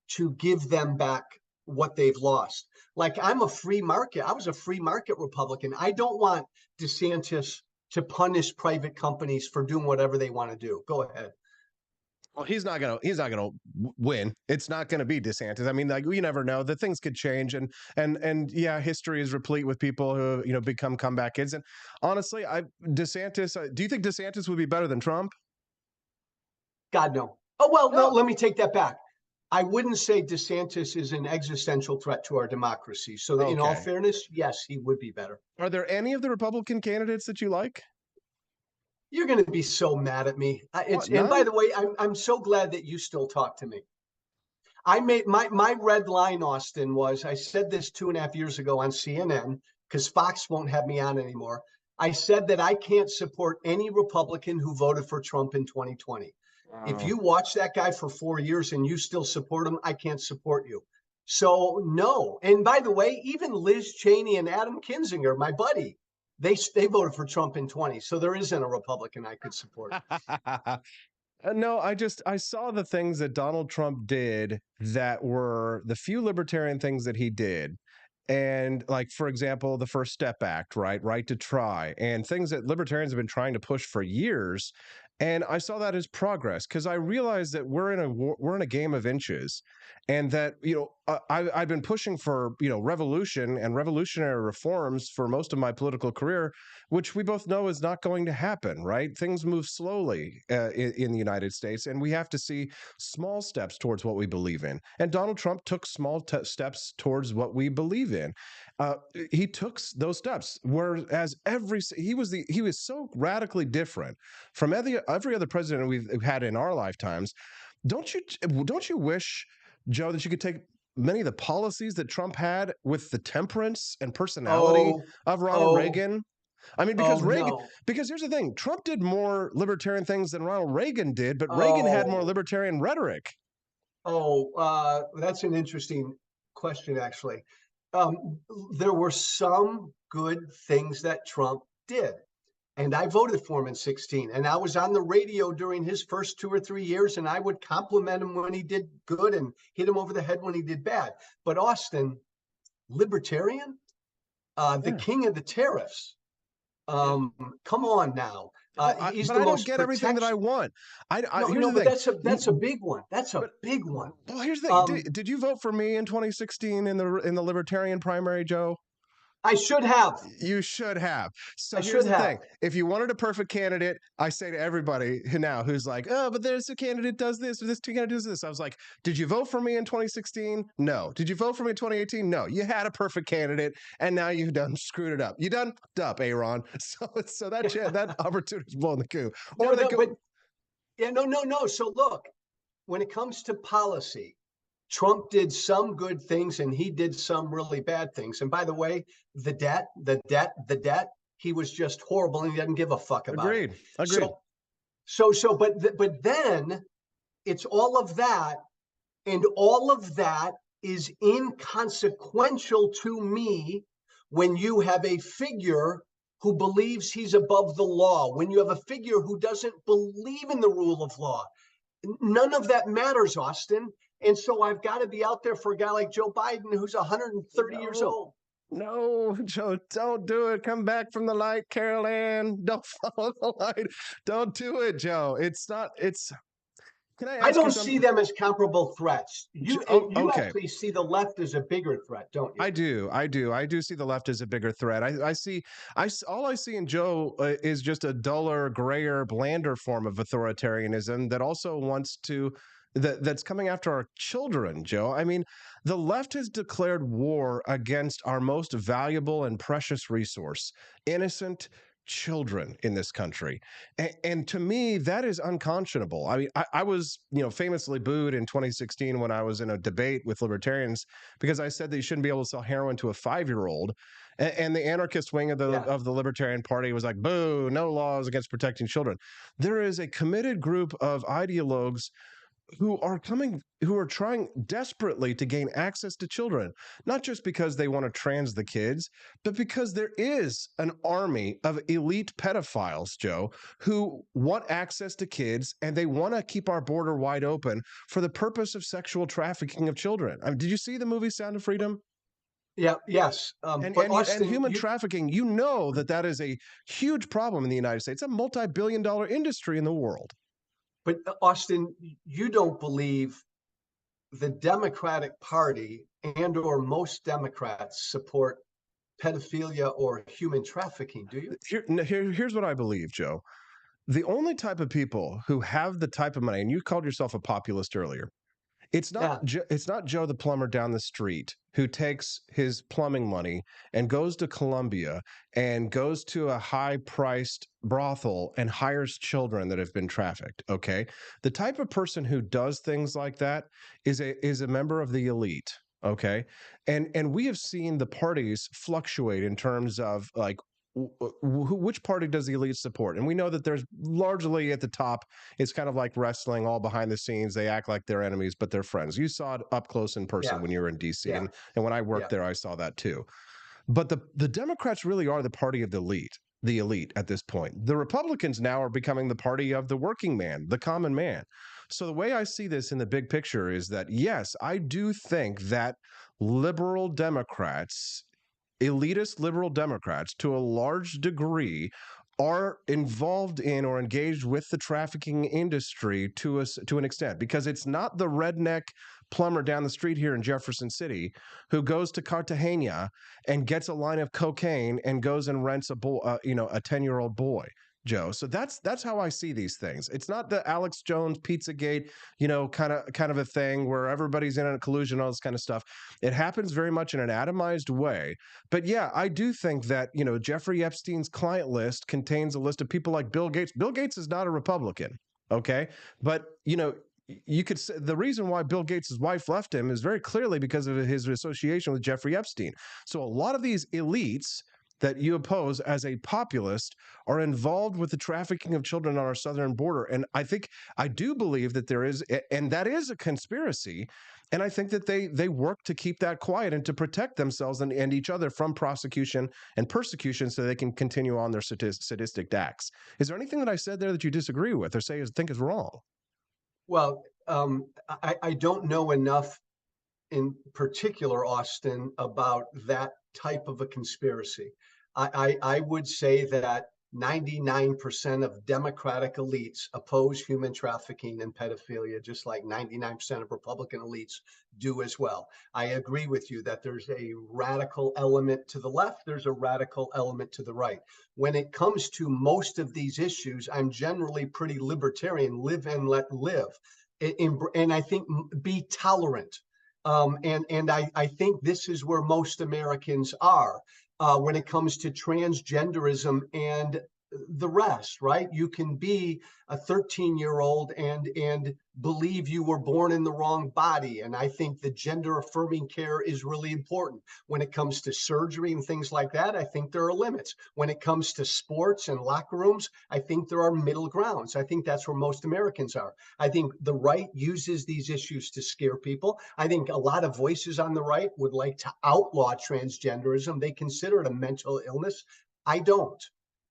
to give them back what they've lost. Like I was a free market Republican. I don't want DeSantis to punish private companies for doing whatever they want to do. Go ahead. Well, he's not gonna win. It's not gonna be DeSantis. I mean, like we never know. The things could change, and yeah, history is replete with people who become comeback kids. And honestly, DeSantis. Do you think DeSantis would be better than Trump? God no. Oh well, no. Let me take that back. I wouldn't say DeSantis is an existential threat to our democracy. So, in all fairness, yes, he would be better. Are there any of the Republican candidates that you like? You're going to be so mad at me. And by the way, I'm so glad that you still talk to me. I made my red line, Austin, was I said this 2.5 years ago on CNN because Fox won't have me on anymore. I said that I can't support any Republican who voted for Trump in 2020. If you watch that guy for 4 years and you still support him, I can't support you. So no. And by the way, even Liz Cheney and Adam Kinzinger, my buddy, they voted for Trump in 20. So there isn't a Republican I could support. No, I saw the things that Donald Trump did that were the few libertarian things that he did. And like, for example, the First Step Act, right to try, and things that libertarians have been trying to push for years. And I saw that as progress because I realized that we're in a game of inches, and that I've been pushing for revolution and revolutionary reforms for most of my political career, which we both know is not going to happen. Right? Things move slowly in the United States, and we have to see small steps towards what we believe in. And Donald Trump took small steps towards what we believe in. He took those steps, whereas he was so radically different from every other president we've had in our lifetimes. Don't you wish, Joe, that you could take many of the policies that Trump had with the temperance and personality of Ronald Reagan? I mean, because here's the thing: Trump did more libertarian things than Ronald Reagan did, but Reagan had more libertarian rhetoric. That's an interesting question, actually. There were some good things that Trump did. And I voted for him in 2016. And I was on the radio during his first 2 or 3 years, and I would compliment him when he did good and hit him over the head when he did bad. But Austin, libertarian, the king of the tariffs. Come on now. He's but the I most don't get everything that I want. That's a big one. That's a big one. Well, here's the thing. Did you vote for me in 2016 in the libertarian primary, Joe? I should have. You should have. So here's the thing. If you wanted a perfect candidate, I say to everybody now who's like, oh, but there's a candidate does this, or this candidate does this. I was like, did you vote for me in 2016? No. Did you vote for me in 2018? No. You had a perfect candidate, and now you've done screwed it up. You done fucked up, Aaron. So that opportunity is blowing the coup. No. So look, when it comes to policy, Trump did some good things and he did some really bad things. And by the way, the debt, he was just horrible and he doesn't give a fuck about it. Agreed. But then it's all of that, and all of that is inconsequential to me when you have a figure who believes he's above the law, when you have a figure who doesn't believe in the rule of law. None of that matters, Austin. And so I've got to be out there for a guy like Joe Biden, who's 130 years old. No, Joe, don't do it. Come back from the light, Carol Ann. Don't follow the light. Don't do it, Joe. I don't see them as comparable threats. You actually see the left as a bigger threat, don't you? I do see the left as a bigger threat. All I see in Joe is just a duller, grayer, blander form of authoritarianism that also wants to that's coming after our children, Joe. I mean, the left has declared war against our most valuable and precious resource, innocent children in this country. And to me, that is unconscionable. I mean, I was, famously booed in 2016 when I was in a debate with libertarians because I said that you shouldn't be able to sell heroin to a 5-year-old. And the anarchist wing of the Libertarian Party was like, boo, no laws against protecting children. There is a committed group of ideologues who are trying desperately to gain access to children, not just because they want to trans the kids, but because there is an army of elite pedophiles, Joe, who want access to kids and they want to keep our border wide open for the purpose of sexual trafficking of children. I mean, did you see the movie Sound of Freedom? Yeah, yes. And Austin, human trafficking, you know that is a huge problem in the United States, a multi-billion-dollar industry in the world. But Austin, you don't believe the Democratic Party and or most Democrats support pedophilia or human trafficking, do you? Here's what I believe, Joe. The only type of people who have the type of money, and you called yourself a populist earlier, it's not Joe the plumber down the street who takes his plumbing money and goes to Colombia and goes to a high-priced brothel and hires children that have been trafficked, okay? The type of person who does things like that is a member of the elite, okay? And we have seen the parties fluctuate in terms of like which party does the elite support? And we know that there's largely at the top, it's kind of like wrestling all behind the scenes. They act like they're enemies, but they're friends. You saw it up close in person when you were in DC. And when I worked there, I saw that too. But the Democrats really are the party of the elite at this point. The Republicans now are becoming the party of the working man, the common man. So the way I see this in the big picture is that, yes, I do think that liberal Democrats, elitist liberal Democrats, to a large degree, are involved in or engaged with the trafficking industry to an extent, because it's not the redneck plumber down the street here in Jefferson City who goes to Cartagena and gets a line of cocaine and goes and rents a 10-year-old boy. Joe. So that's how I see these things. It's not the Alex Jones Pizzagate, kind of a thing where everybody's in a collusion, all this kind of stuff. It happens very much in an atomized way. But yeah, I do think that, Jeffrey Epstein's client list contains a list of people like Bill Gates. Bill Gates is not a Republican, okay? But, you could say the reason why Bill Gates' wife left him is very clearly because of his association with Jeffrey Epstein. So a lot of these elites that you oppose as a populist are involved with the trafficking of children on our southern border. And I do believe that there is, and that is a conspiracy. And I think that they work to keep that quiet and to protect themselves and each other from prosecution and persecution so they can continue on their sadistic acts. Is there anything that I said there that you disagree with or think is wrong? Well, I don't know enough in particular, Austin, about that type of a conspiracy. I would say that 99% of Democratic elites oppose human trafficking and pedophilia, just like 99% of Republican elites do as well. I agree with you that there's a radical element to the left, there's a radical element to the right. When it comes to most of these issues, I'm generally pretty libertarian, live and let live. And I think be tolerant. And I think this is where most Americans are when it comes to transgenderism and the rest, right? You can be a 13-year-old and believe you were born in the wrong body. And I think the gender affirming care is really important. When it comes to surgery and things like that, I think there are limits. When it comes to sports and locker rooms, I think there are middle grounds. I think that's where most Americans are. I think the right uses these issues to scare people. I think a lot of voices on the right would like to outlaw transgenderism. They consider it a mental illness. I don't.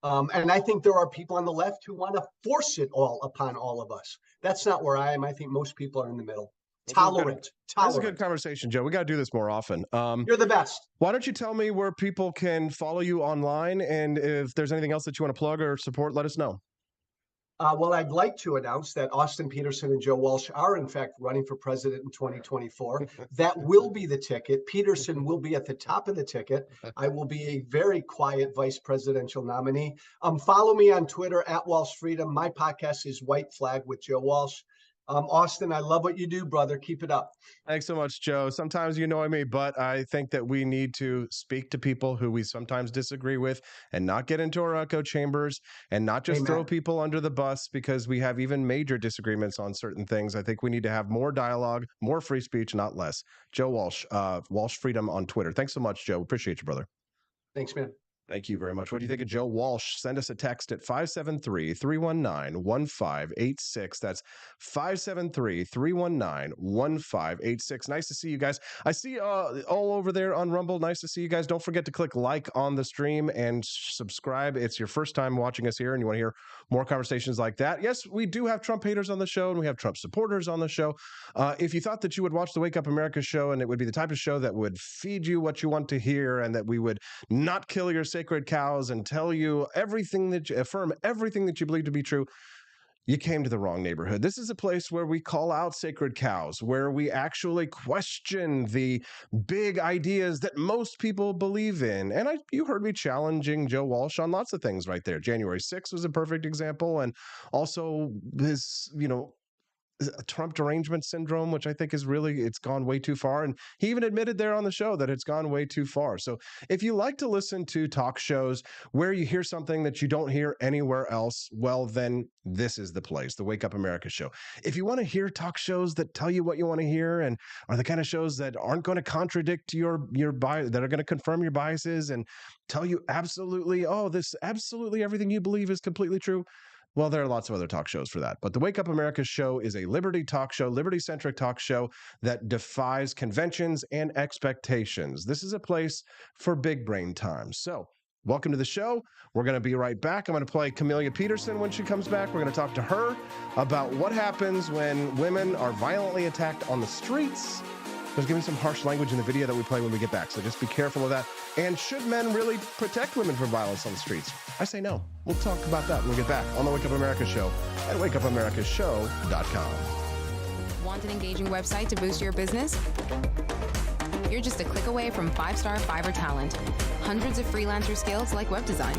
And I think there are people on the left who want to force it all upon all of us. That's not where I am. I think most people are in the middle. Tolerant. That's a good conversation, Joe. We got to do this more often. You're the best. Why don't you tell me where people can follow you online? And if there's anything else that you want to plug or support, let us know. Well, I'd like to announce that Austin Petersen and Joe Walsh are, in fact, running for president in 2024. That will be the ticket. Petersen will be at the top of the ticket. I will be a very quiet vice presidential nominee. Follow me on Twitter at Walsh Freedom. My podcast is White Flag with Joe Walsh. Austin, I love what you do, brother. Keep it up. Thanks so much, Joe. Sometimes you annoy me, but I think that we need to speak to people who we sometimes disagree with and not get into our echo chambers and not just throw people under the bus because we have even major disagreements on certain things. I think we need to have more dialogue, more free speech, not less. Joe Walsh, Walsh Freedom on Twitter. Thanks so much, Joe. Appreciate you, brother. Thanks, man. Thank you very much. What do you think of Joe Walsh? Send us a text at 573-319-1586. That's 573-319-1586. Nice to see you guys. I see all over there on Rumble. Nice to see you guys. Don't forget to click like on the stream and subscribe. It's your first time watching us here and you want to hear more conversations like that. Yes, we do have Trump haters on the show and we have Trump supporters on the show. If you thought that you would watch the Wake Up America show and it would be the type of show that would feed you what you want to hear and that we would not kill your sacred cows and tell you everything that affirm everything that you believe to be true, you came to the wrong neighborhood. This is a place where we call out sacred cows, where we actually question the big ideas that most people believe in. And you heard me challenging Joe Walsh on lots of things right there. January 6th was a perfect example. And also his, Trump derangement syndrome, which I think is really, it's gone way too far. And he even admitted there on the show that it's gone way too far. So if you like to listen to talk shows where you hear something that you don't hear anywhere else, well, then this is the place, the Wake Up America show. If you want to hear talk shows that tell you what you want to hear and are the kind of shows that aren't going to contradict your bias, that are going to confirm your biases and tell you absolutely everything you believe is completely true, well, there are lots of other talk shows for that. But the Wake Up America show is a liberty talk show, liberty-centric talk show that defies conventions and expectations. This is a place for big brain time. So welcome to the show. We're going to be right back. I'm going to play Camelia Peterson when she comes back. We're going to talk to her about what happens when women are violently attacked on the streets. There's going to be some harsh language in the video that we play when we get back, so just be careful of that. And should men really protect women from violence on the streets? I say no. We'll talk about that when we get back on the Wake Up America show at wakeupAmericaShow.com. Want an engaging website to boost your business? You're just a click away from 5-star Fiverr talent. Hundreds of freelancer skills like web design.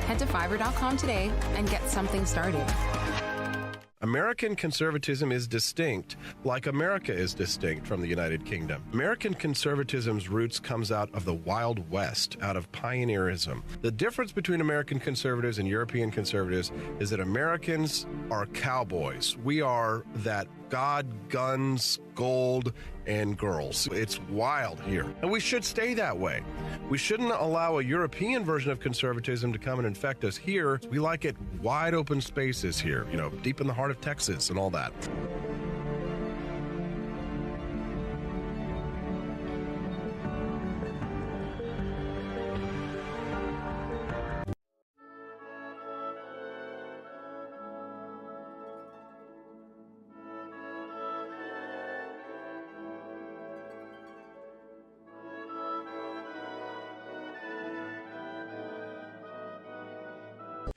Head to Fiverr.com today and get something started. American conservatism is distinct, like America is distinct from the United Kingdom. American conservatism's roots comes out of the Wild West, out of pioneerism. The difference between American conservatives and European conservatives is that Americans are cowboys. We are that God, guns, gold, and girls. It's wild here. And we should stay that way. We shouldn't allow a European version of conservatism to come and infect us here. We like it wide open spaces here, deep in the heart of Texas and all that.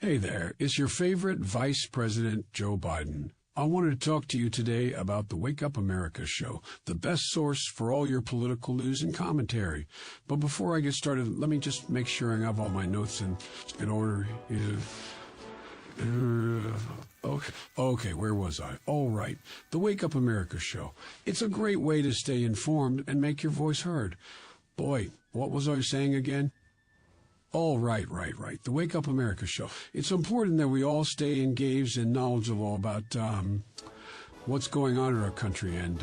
Hey there, it's your favorite Vice President Joe Biden. I wanted to talk to you today about the Wake Up America show, the best source for all your political news and commentary. But before I get started, let me just make sure I have all my notes in order. Okay, where was I? All right, the Wake Up America show. It's a great way to stay informed and make your voice heard. Boy, what was I saying again? Oh, right. The Wake Up America show. It's important that we all stay engaged and knowledgeable about what's going on in our country and,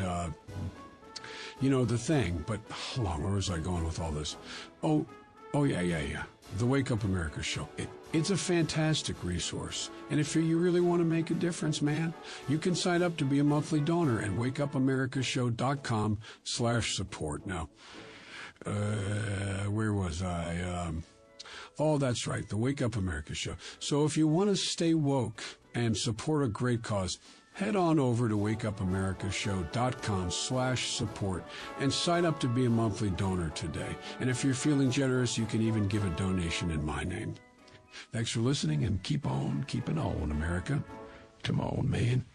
the thing. But hold on, where was I going with all this? Oh, yeah. The Wake Up America show. It's a fantastic resource. And if you really want to make a difference, man, you can sign up to be a monthly donor at wakeupAmericaShow.com/support. Now, where was I? Oh, that's right, the Wake Up America show. So if you want to stay woke and support a great cause, head on over to wakeupAmericaShow.com/support and sign up to be a monthly donor today. And if you're feeling generous, you can even give a donation in my name. Thanks for listening, and keep on keeping on, America. Come on, man.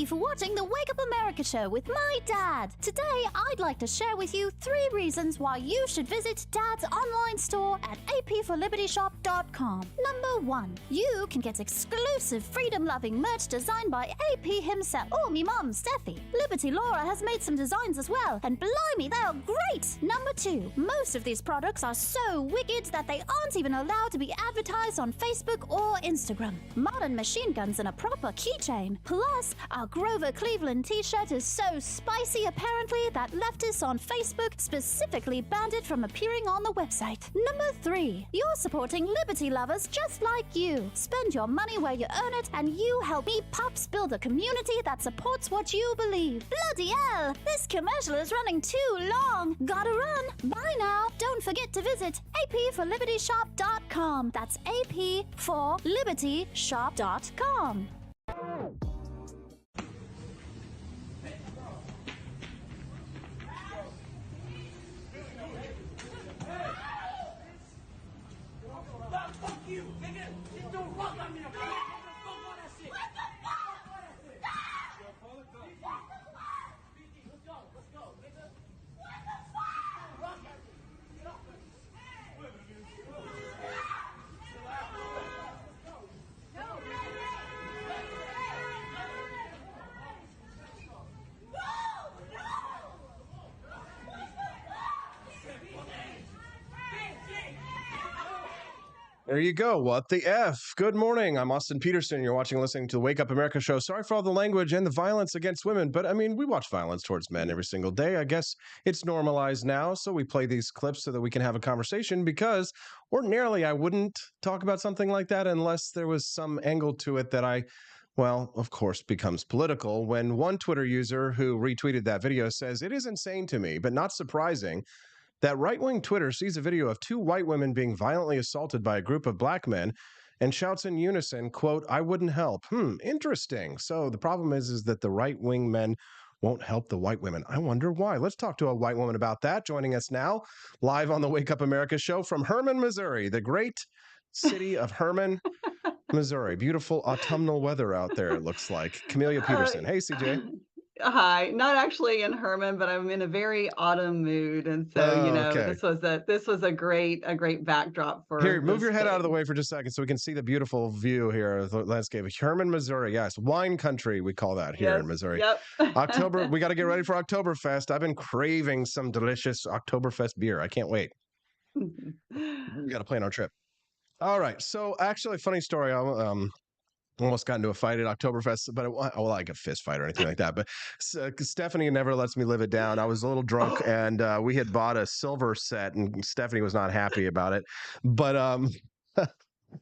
you for watching the Wake Up America show with my dad. Today, I'd like to share with you 3 reasons why you should visit Dad's online store at apforlibertyshop.com. Number 1, you can get exclusive freedom-loving merch designed by AP himself or me mom, Steffi. Liberty Laura has made some designs as well, and blimey, they are great! Number 2, most of these products are so wicked that they aren't even allowed to be advertised on Facebook or Instagram. Modern machine guns and a proper keychain. Plus, our Grover Cleveland t-shirt is so spicy apparently that leftists on Facebook specifically banned it from appearing on the website. Number 3, you're supporting liberty lovers just like you. Spend your money where you earn it, and you help me Pops build a community that supports what you believe. Bloody hell, this commercial is running too long. Gotta run. Bye now. Don't forget to visit apforlibertyshop.com. That's apforlibertyshop.com. There you go. What the F? Good morning. I'm Austin Peterson. You're watching and listening to the Wake Up America show. Sorry for all the language and the violence against women, but I mean, we watch violence towards men every single day. I guess it's normalized now, so we play these clips so that we can have a conversation, because ordinarily I wouldn't talk about something like that unless there was some angle to it that well, of course, becomes political. When one Twitter user who retweeted that video says, "It is insane to me, but not surprising, that right-wing Twitter sees a video of 2 white women being violently assaulted by a group of black men and shouts in unison, quote, 'I wouldn't help.' Interesting. So the problem is that the right-wing men won't help the white women. I wonder why. Let's talk to a white woman about that. Joining us now, live on the Wake Up America show from Hermann, Missouri, the great city of Hermann, Missouri. Beautiful autumnal weather out there, it looks like. Camellia Peterson. Hey, CJ. Hi, not actually in Hermann, but I'm in a very autumn mood, and so okay. this was a great backdrop for. Here, move your head out of the way for just a second so we can see the beautiful view here of the landscape. Hermann, Missouri, yes, wine country we call that here in Missouri. Yep. October, we got to get ready for Oktoberfest. I've been craving some delicious Oktoberfest beer. I can't wait. We got to plan our trip. All right, so actually, funny story. Almost got into a fight at Oktoberfest, but like a fist fight or anything like that. But Stephanie never lets me live it down. I was a little drunk, and we had bought a silver set, and Stephanie was not happy about it. But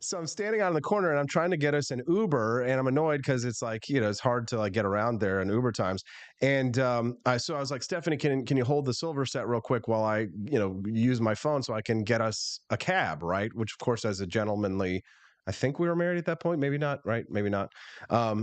so I'm standing out in the corner, and I'm trying to get us an Uber, and I'm annoyed because it's like, it's hard to like get around there in Uber times. And so I was like, Stephanie, can you hold the silver set real quick while I use my phone so I can get us a cab, right? Which of course, as a gentlemanly. I think we were married at that point. Maybe not, right? Maybe not. I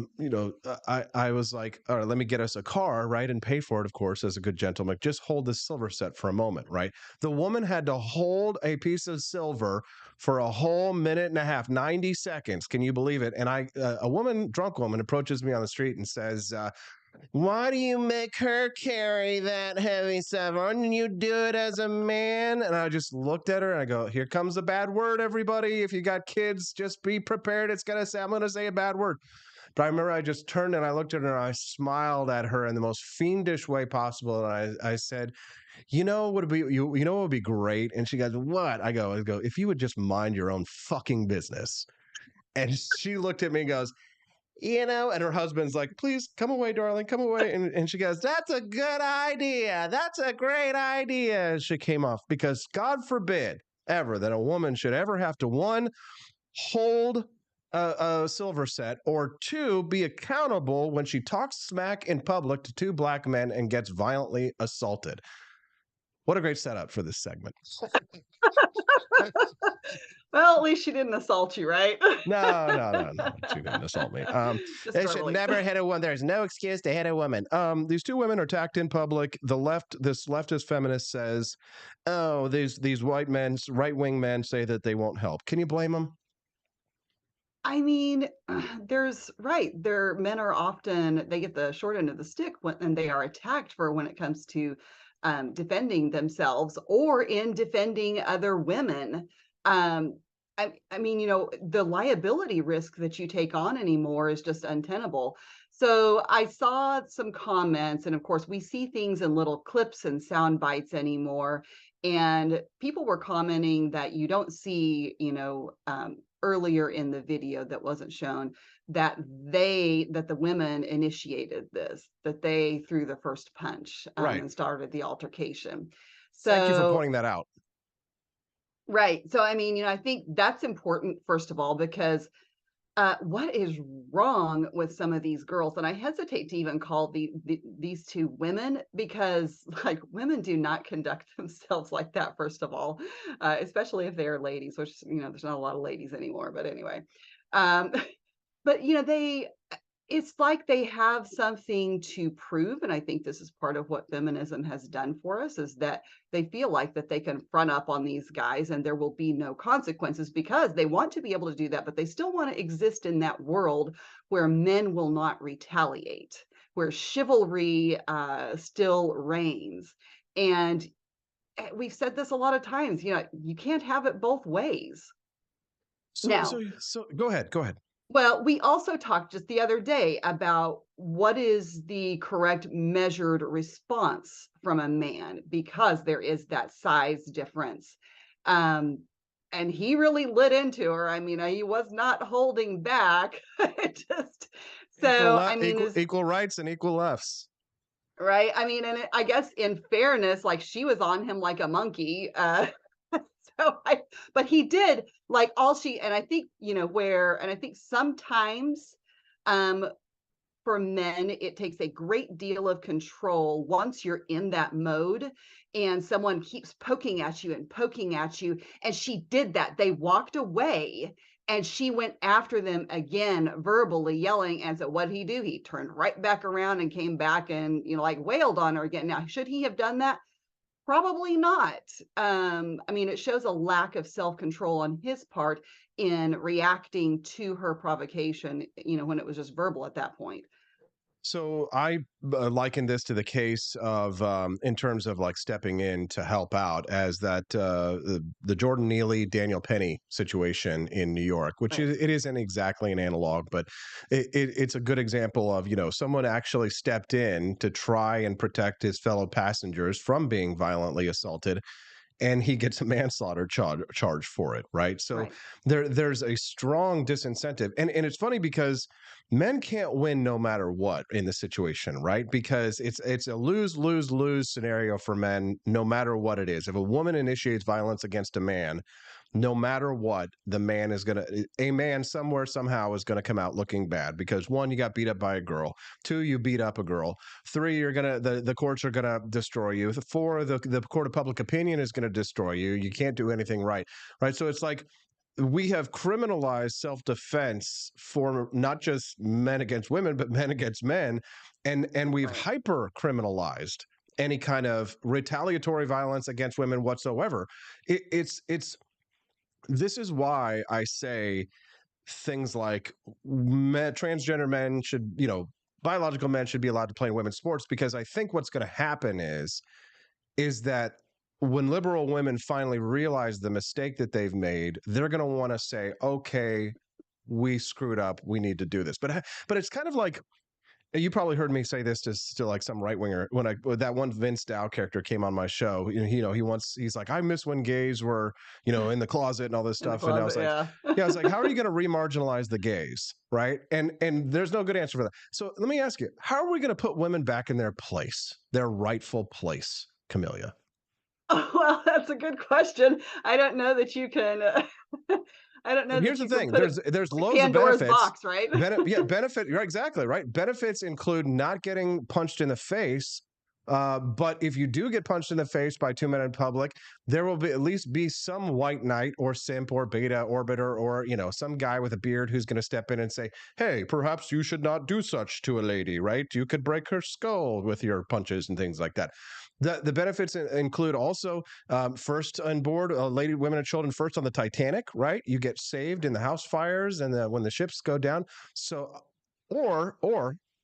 was like, all right, let me get us a car, right? And pay for it, of course, as a good gentleman. Just hold this silver set for a moment, right? The woman had to hold a piece of silver for a whole minute and a half, 90 seconds. Can you believe it? And a drunk woman approaches me on the street and says, why do you make her carry that heavy stuff? Why don't you do it as a man? And I just looked at her and I go, here comes a bad word, everybody. If you got kids, just be prepared. I'm going to say a bad word. But I remember I just turned and I looked at her and I smiled at her in the most fiendish way possible. And I said, what would be great? And she goes, what? I go, if you would just mind your own fucking business. And she looked at me and goes, and her husband's like, please come away, darling, come away. And she goes, that's a good idea. That's a great idea. And she came off, because God forbid ever that a woman should ever have to, 1, hold a silver set, or 2, be accountable when she talks smack in public to 2 black men and gets violently assaulted. What a great setup for this segment. Well, at least she didn't assault you, right? No. She didn't assault me. They should never hit a woman. There's no excuse to hit a woman. These 2 women are attacked in public. This leftist feminist says, oh, these right-wing men say that they won't help. Can you blame them? I mean, men are often, they get the short end of the stick and they are attacked for when it comes to defending themselves or in defending other women. I mean, the liability risk that you take on anymore is just untenable. So I saw some comments, and of course, we see things in little clips and sound bites anymore. And people were commenting that you don't see, earlier in the video that wasn't shown that the women initiated this, that they threw the first punch and started the altercation. So thank you for pointing that out. Right. So, I mean, I think that's important, first of all, because what is wrong with some of these girls? And I hesitate to even call these two women, because like women do not conduct themselves like that, first of all, especially if they're ladies, which, there's not a lot of ladies anymore. But anyway, but, it's like they have something to prove. And I think this is part of what feminism has done for us, is that they feel like that they can front up on these guys and there will be no consequences, because they want to be able to do that, but they still want to exist in that world where men will not retaliate, where chivalry still reigns. And we've said this a lot of times, you can't have it both ways. So go ahead. Well, we also talked just the other day about what is the correct measured response from a man, because there is that size difference. And he really lit into her. I mean, he was not holding back. Equal rights and equal lefts. Right. I mean, and I guess in fairness, like, she was on him like a monkey. But he did like and I think, and I think sometimes for men, it takes a great deal of control once you're in that mode and someone keeps poking at you. And she did that. They walked away and she went after them again, verbally yelling. And so what'd he do? He turned right back around and came back and, wailed on her again. Now, should he have done that? Probably not. I mean, it shows a lack of self-control on his part in reacting to her provocation, when it was just verbal at that point. So I liken this to the case of, in terms of like stepping in to help out, as that the Jordan Neely, Daniel Penny situation in New York, which it isn't exactly an analog, but it's a good example of, someone actually stepped in to try and protect his fellow passengers from being violently assaulted. And he gets a manslaughter charge for it, right? So there's a strong disincentive. And it's funny because men can't win no matter what in the situation, right? Because it's a lose-lose-lose scenario for men, no matter what it is. If a woman initiates violence against a man, no matter what, a man somewhere, somehow is going to come out looking bad, because 1, you got beat up by a girl. 2, you beat up a girl. 3, the courts are going to destroy you. 4, the court of public opinion is going to destroy you. You can't do anything right? So it's like, we have criminalized self-defense for not just men against women, but men against men. And we've hyper-criminalized any kind of retaliatory violence against women whatsoever. This is why I say things like transgender men should, biological men should be allowed to play in women's sports, because I think what's going to happen is that when liberal women finally realize the mistake that they've made, they're going to want to say, okay, we screwed up, we need to do this. But it's kind of like, you probably heard me say this to like some right winger when that one Vince Dow character came on my show. He's like, I miss when gays were, in the closet and all this stuff. And I was like, I was like, how are you going to remarginalize the gays, right? And there's no good answer for that. So let me ask you, how are we going to put women back in their place, their rightful place, Camelia? Oh, well, that's a good question. I don't know that you can. I don't know. Here's the thing: there's loads of benefits. Box, right? Benefit. You're exactly right. Benefits include not getting punched in the face. But if you do get punched in the face by 2 men in public, there will at least be some white knight or simp or beta orbiter or some guy with a beard who's going to step in and say, "Hey, perhaps you should not do such to a lady, right? You could break her skull with your punches and things like that." The benefits include also first on board, lady, women, and children first on the Titanic, right? You get saved in the house fires and when the ships go down. So, or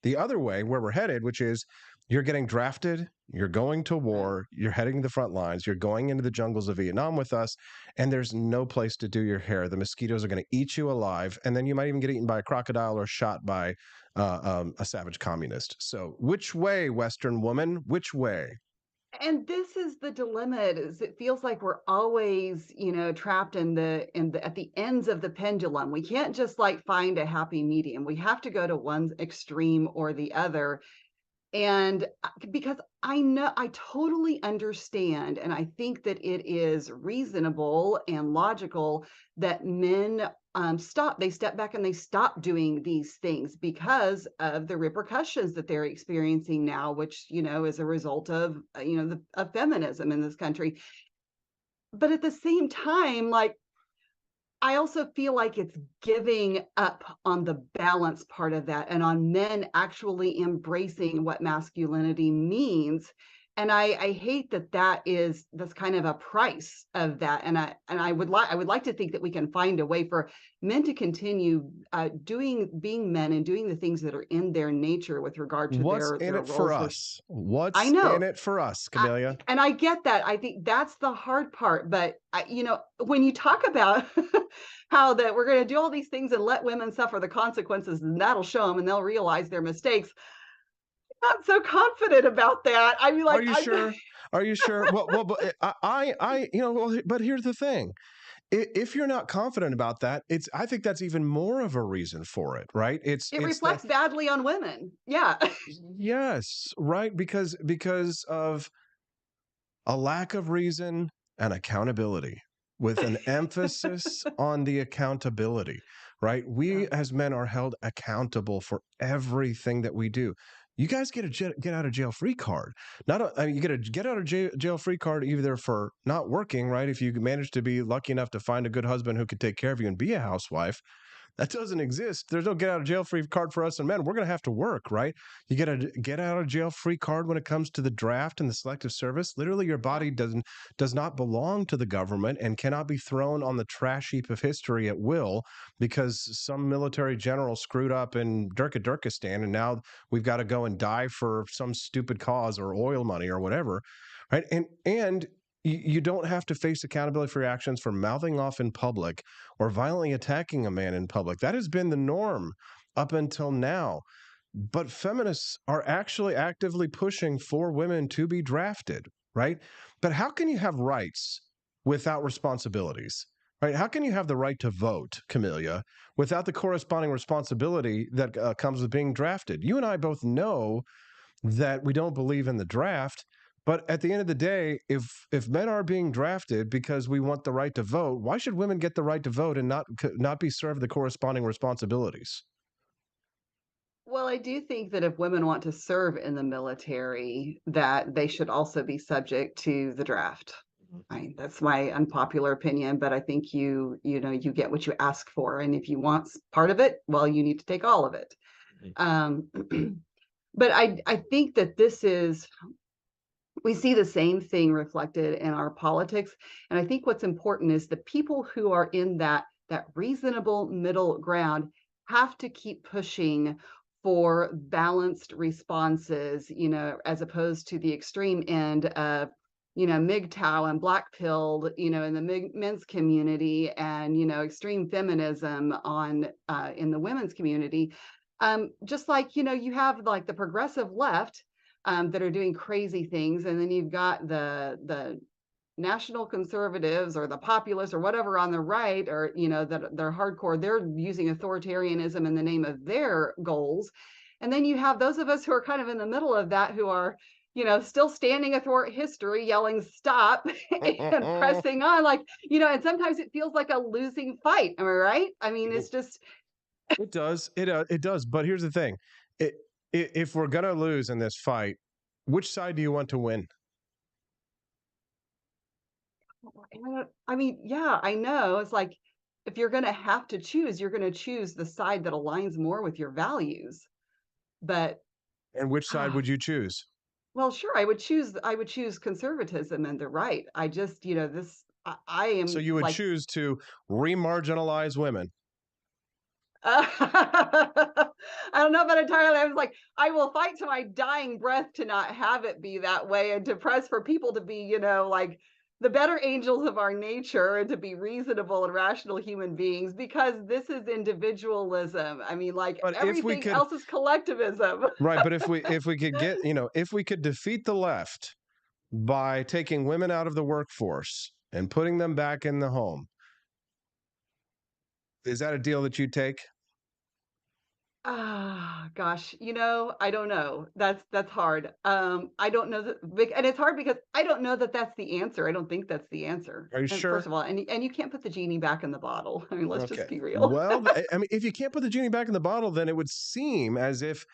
the other way where we're headed, which is you're getting drafted, you're going to war, you're heading to the front lines, you're going into the jungles of Vietnam with us, and there's no place to do your hair. The mosquitoes are going to eat you alive, and then you might even get eaten by a crocodile or shot by a savage communist. So, which way, Western woman? Which way? And this is the dilemma. It feels like we're always, trapped in the at the ends of the pendulum. We can't just like find a happy medium. We have to go to one extreme or the other. And because I totally understand, and I think that it is reasonable and logical that men they step back and they stop doing these things because of the repercussions that they're experiencing now, which, is a result of, of feminism in this country. But at the same time, like, I also feel like it's giving up on the balance part of that and on men actually embracing what masculinity means. And I hate that's kind of a price of that. And I would like to think that we can find a way for men to continue being men and doing the things that are in their nature with regard to What's their in it roles. for us? What's I know. in it for us, Camellia? And I get that. I think that's the hard part. But when you talk about how that we're going to do all these things and let women suffer the consequences, and that'll show them and they'll realize their mistakes. Not so confident about that. I mean, like, are you sure? Are you sure? Well, but but here's the thing. If you're not confident about that, I think that's even more of a reason for it, right? It reflects badly on women. Yeah. Yes, right. Because of a lack of reason and accountability, with an emphasis on the accountability, right? We as men are held accountable for everything that we do. You guys get a get out of jail free card. You get a get out of jail free card either for not working, right? If you manage to be lucky enough to find a good husband who can take care of you and be a housewife, that doesn't exist. There's no get out of jail free card for us and men. We're going to have to work, right? You get a get out of jail free card when it comes to the draft and the selective service. Literally, your body does not belong to the government and cannot be thrown on the trash heap of history at will because some military general screwed up in Turkestan, and now we've got to go and die for some stupid cause or oil money or whatever, right? And you don't have to face accountability for your actions for mouthing off in public or violently attacking a man in public. That has been the norm up until now. But feminists are actually actively pushing for women to be drafted, right? But how can you have rights without responsibilities, right? How can you have the right to vote, Camellia, without the corresponding responsibility that comes with being drafted? You and I both know that we don't believe in the draft. But at the end of the day, if men are being drafted because we want the right to vote, why should women get the right to vote and not be served the corresponding responsibilities? Well, I do think that if women want to serve in the military, that they should also be subject to the draft. That's my unpopular opinion, but I think you get what you ask for, and if you want part of it, well, you need to take all of it. But I think that we see the same thing reflected in our politics. And I think what's important is the people who are in that reasonable middle ground have to keep pushing for balanced responses, as opposed to the extreme end of, MGTOW and black pilled, in the men's community and, extreme feminism in the women's community. Just like, you have like the progressive left that are doing crazy things. And then you've got the national conservatives or the populists or whatever on the right, or, that they're hardcore, they're using authoritarianism in the name of their goals. And then you have those of us who are kind of in the middle of that, who are, still standing athwart history, yelling stop and pressing on, like, and sometimes it feels like a losing fight. Am I right? I mean, it's just. It does. It does. But here's the thing. If we're going to lose in this fight, which side do you want to win? I mean, yeah, I know. It's like, if you're going to have to choose, you're going to choose the side that aligns more with your values. But. And which side would you choose? Well, sure, I would choose conservatism and the right. I just, I So am you would like choose to remarginalize women. I don't know about entirely. I was like, I will fight to my dying breath to not have it be that way and to press for people to be, like the better angels of our nature and to be reasonable and rational human beings because this is individualism. I mean, like But if we everything could, else is collectivism. right, but if we could get, if we could defeat the left by taking women out of the workforce and putting them back in the home, is that a deal that you take? Ah, gosh, I don't know. That's hard. I don't know and it's hard because I don't know that that's the answer. I don't think that's the answer. Are you And first sure? of all, and you can't put the genie back in the bottle. I mean, let's Okay. just be real. Well, I mean, if you can't put the genie back in the bottle, then it would seem as if,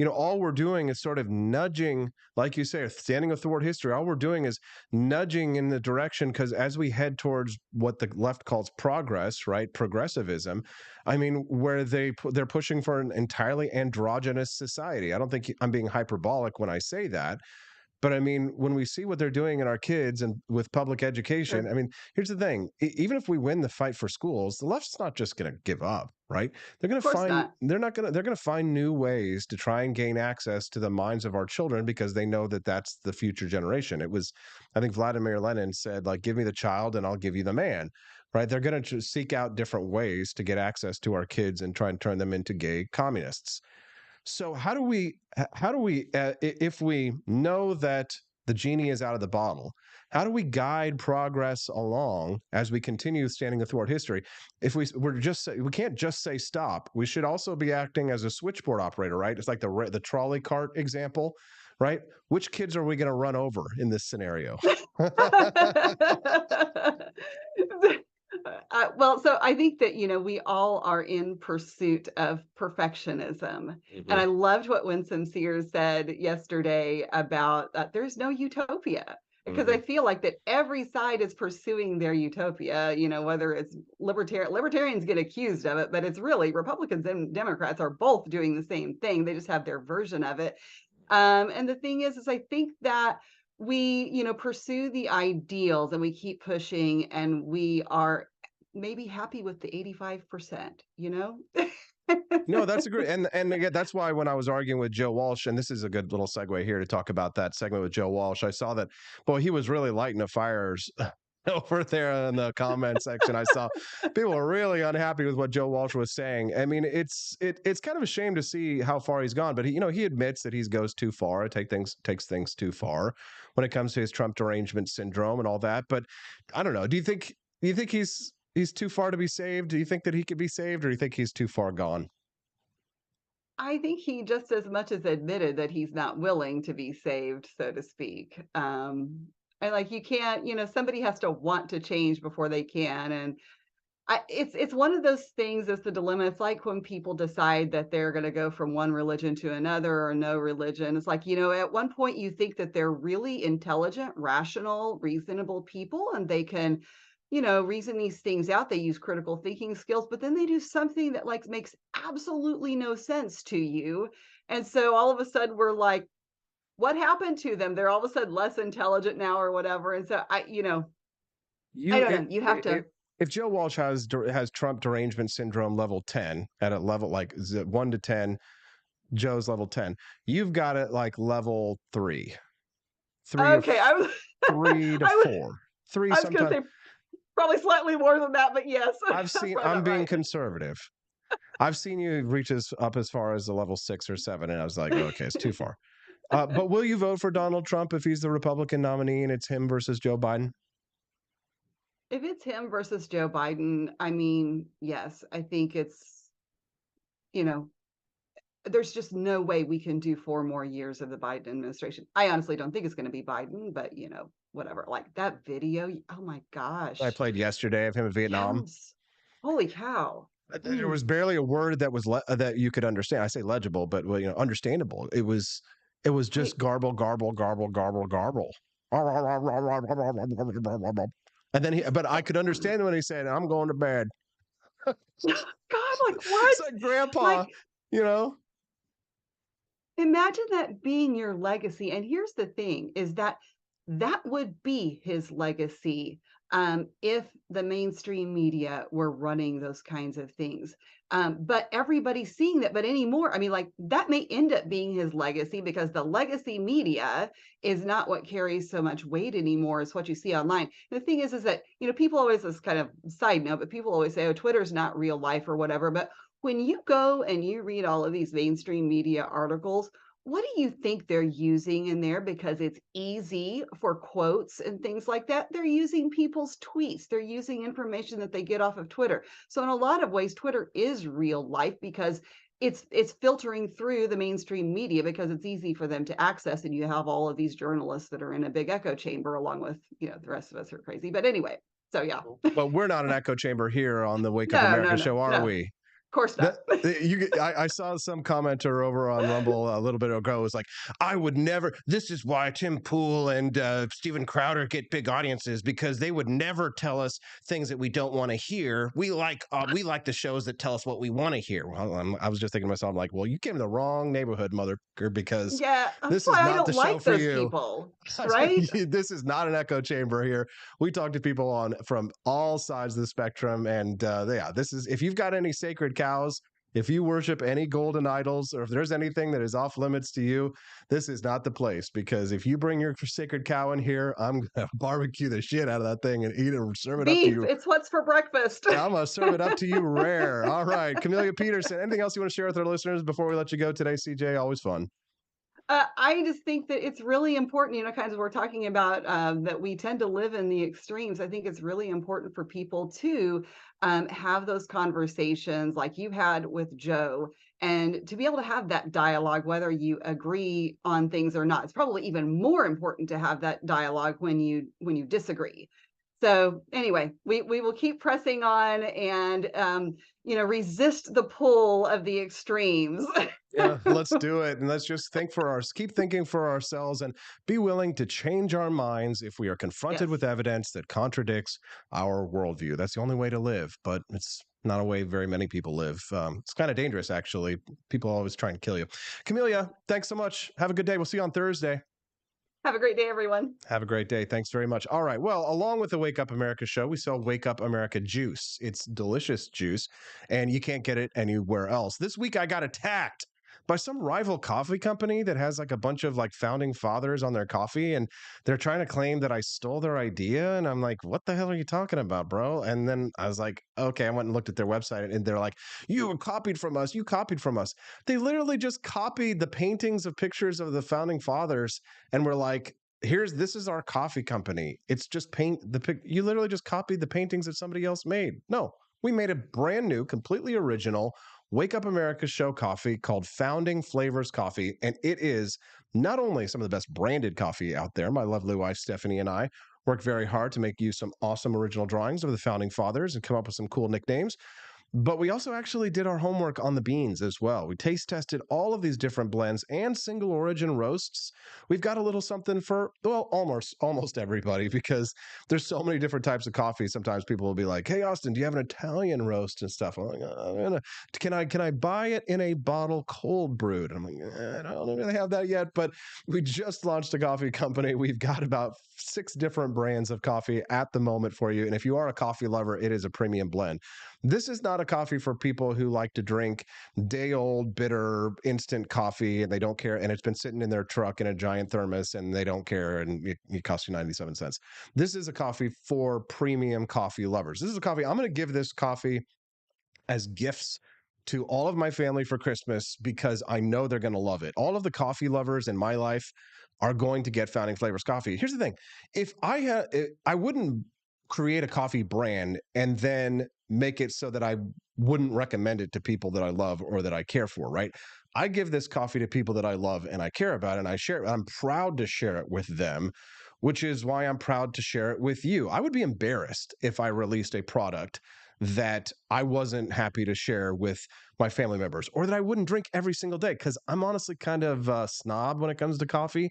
all we're doing is sort of nudging, like you say, standing athwart history. All we're doing is nudging in the direction because as we head towards what the left calls progress, right, progressivism, I mean, where they're pushing for an entirely androgynous society. I don't think I'm being hyperbolic when I say that. But I mean, when we see what they're doing in our kids and with public education, Sure. I mean, here's the thing: even if we win the fight for schools, the left's not just going to give up, right? They're going Of to course find not. they're going to find new ways to try and gain access to the minds of our children because they know that that's the future generation. It was, I think Vladimir Lenin said, like, "Give me the child, and I'll give you the man." Right? They're going to seek out different ways to get access to our kids and try and turn them into gay communists. So if we know that the genie is out of the bottle, how do we guide progress along as we continue standing athwart history? If we can't just say stop. We should also be acting as a switchboard operator, right? It's like the trolley cart example, right? Which kids are we going to run over in this scenario? Well, so I think that, we all are in pursuit of perfectionism. And I loved what Winsome Sears said yesterday about there's no utopia. Because I feel like that every side is pursuing their utopia, whether it's libertarians get accused of it, but it's really Republicans and Democrats are both doing the same thing. They just have their version of it. And the thing is I think that we, pursue the ideals and we keep pushing and we are maybe happy with the 85%, No, that's a great, and again, that's why when I was arguing with Joe Walsh, and this is a good little segue here to talk about that segment with Joe Walsh, I saw that, boy, he was really lighting the fires over there in the comment section. I saw people were really unhappy with what Joe Walsh was saying. I mean, it's kind of a shame to see how far he's gone, but he admits that he goes too far, takes things too far when it comes to his Trump derangement syndrome and all that. But I don't know. Do you think he's too far to be saved? Do you think that he could be saved, or do you think he's too far gone? I think he just as much as admitted that he's not willing to be saved, so to speak. And like you can't, somebody has to want to change before they can. And it's one of those things. It's the dilemma. It's like when people decide that they're going to go from one religion to another or no religion. It's like, at one point you think that they're really intelligent, rational, reasonable people, and they can reason these things out. They use critical thinking skills, but then they do something that like makes absolutely no sense to you. And so all of a sudden we're like, what happened to them? They're all of a sudden less intelligent now or whatever. And so I don't know. You have to. If Joe Walsh has Trump derangement syndrome level 10 at a level like 1 to 10, Joe's level 10, you've got it like level 3. Okay, I was 3 to 4. 3 I was going to say probably slightly more than that, but yes. I'm being conservative. I've seen you reach up as far as the level 6 or 7, and I was like, okay, it's too far. But will you vote for Donald Trump if he's the Republican nominee and it's him versus Joe Biden? If it's him versus Joe Biden, I mean, yes, I think it's, there's just no way we can do 4 more years of the Biden administration. I honestly don't think it's going to be Biden, but whatever. Like that video, oh my gosh. I played yesterday of him in Vietnam. Yes. Holy cow. There was barely a word that was that you could understand. I say legible, but understandable. It was just garble, garble, garble, garble, garble. And then but I could understand when he said, "I'm going to bed." God, like what? It's like Grandpa, Imagine that being your legacy. And here's the thing is that that would be his legacy if the mainstream media were running those kinds of things. But everybody's seeing that. But anymore, I mean, like that may end up being his legacy because the legacy media is not what carries so much weight anymore as what you see online. And the thing is that, you know, people always, this kind of side note, but people always say, oh, Twitter's not real life or whatever. But when you go and you read all of these mainstream media articles, what do you think they're using in there? Because it's easy for quotes and things like that. They're using people's tweets. They're using information that they get off of Twitter. So in a lot of ways, Twitter is real life because it's filtering through the mainstream media because it's easy for them to access. And you have all of these journalists that are in a big echo chamber along with, you know, the rest of us are crazy. But anyway, so yeah. But we're not an echo chamber here on the Wake Up America show, are we? Of course not. I saw some commenter over on Rumble a little bit ago. It was like, I would never. This is why Tim Pool and Steven Crowder get big audiences because they would never tell us things that we don't want to hear. We like the shows that tell us what we want to hear. Well, I was just thinking to myself, I'm like, well, you came to the wrong neighborhood, mother, because this is not the show for you. People, right? This is not an echo chamber here. We talk to people from all sides of the spectrum, and this is if you've got any sacred cows, if you worship any golden idols, or if there's anything that is off limits to you, this is not the place. Because if you bring your sacred cow in here, I'm gonna barbecue the shit out of that thing and eat it and serve it up to you. It's what's for breakfast. I'm gonna serve it up to you rare. All right, Camellia Peterson. Anything else you want to share with our listeners before we let you go today, CJ? Always fun. I just think that it's really important, you know, kind of we're talking about that we tend to live in the extremes. I think it's really important for people to have those conversations like you had with Joe and to be able to have that dialogue, whether you agree on things or not. It's probably even more important to have that dialogue when you disagree. So anyway, we will keep pressing on and, you know, resist the pull of the extremes. Yeah, let's do it. And let's just keep thinking for ourselves and be willing to change our minds if we are confronted with evidence that contradicts our worldview. That's the only way to live, but it's not a way very many people live. It's kind of dangerous, actually. People always try and kill you. Camellia, thanks so much. Have a good day. We'll see you on Thursday. Have a great day, everyone. Have a great day. Thanks very much. All right. Well, along with the Wake Up America show, we sell Wake Up America juice. It's delicious juice, and you can't get it anywhere else. This week, I got attacked by some rival coffee company that has like a bunch of like founding fathers on their coffee, and they're trying to claim that I stole their idea. And I'm like, what the hell are you talking about, bro? And then I was like, okay, I went and looked at their website, and they're like, you copied from us. You copied from us. They literally just copied the paintings of pictures of the founding fathers, and were like, this is our coffee company. It's just you literally just copied the paintings that somebody else made. No, we made a brand new, completely original Wake Up America show coffee called Founding Flavors Coffee. And it is not only some of the best branded coffee out there. My lovely wife, Stephanie, and I worked very hard to make you some awesome original drawings of the founding fathers and come up with some cool nicknames. But we also actually did our homework on the beans as well. We taste tested all of these different blends and single origin roasts. We've got a little something for, well, almost everybody, because there's so many different types of coffee. Sometimes people will be like, hey, Austin, do you have an Italian roast and stuff? I'm like, can I buy it in a bottle cold brewed? And I'm like, I don't really have that yet, but we just launched a coffee company. We've got about 6 different brands of coffee at the moment for you. And if you are a coffee lover, it is a premium blend. This is not a coffee for people who like to drink day-old, bitter, instant coffee, and they don't care, and it's been sitting in their truck in a giant thermos, and they don't care, and it costs you 97 cents. This is a coffee for premium coffee lovers. This is a coffee. I'm going to give this coffee as gifts to all of my family for Christmas because I know they're going to love it. All of the coffee lovers in my life are going to get Founding Flavors coffee. Here's the thing. If I wouldn't create a coffee brand and then make it so that I wouldn't recommend it to people that I love or that I care for, right? I give this coffee to people that I love and I care about, and I share it. I'm proud to share it with them, which is why I'm proud to share it with you. I would be embarrassed if I released a product that I wasn't happy to share with my family members, or that I wouldn't drink every single day, because I'm honestly kind of a snob when it comes to coffee.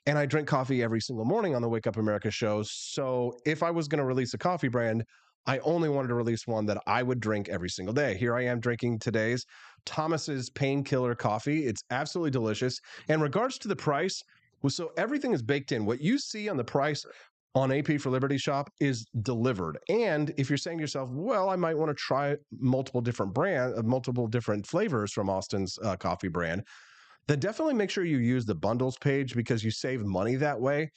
And I drink coffee every single morning on the Wake Up America show. So if I was going to release a coffee brand, I only wanted to release one that I would drink every single day. Here I am drinking today's Thomas's Painkiller Coffee. It's absolutely delicious. In regards to the price, so everything is baked in. What you see on the price on AP for Liberty Shop is delivered. And if you're saying to yourself, well, I might want to try multiple different flavors from Austin's coffee brand, then definitely make sure you use the bundles page because you save money that way.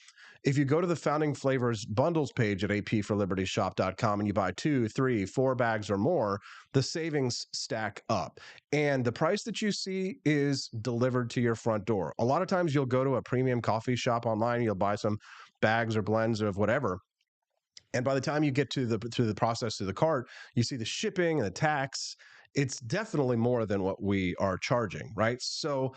If you go to the Founding Flavors bundles page at apforlibertyshop.com and you buy 2, 3, 4 bags or more, the savings stack up. And the price that you see is delivered to your front door. A lot of times you'll go to a premium coffee shop online, you'll buy some bags or blends of whatever. And by the time you get to the process to the cart, you see the shipping and the tax. It's definitely more than what we are charging, right? So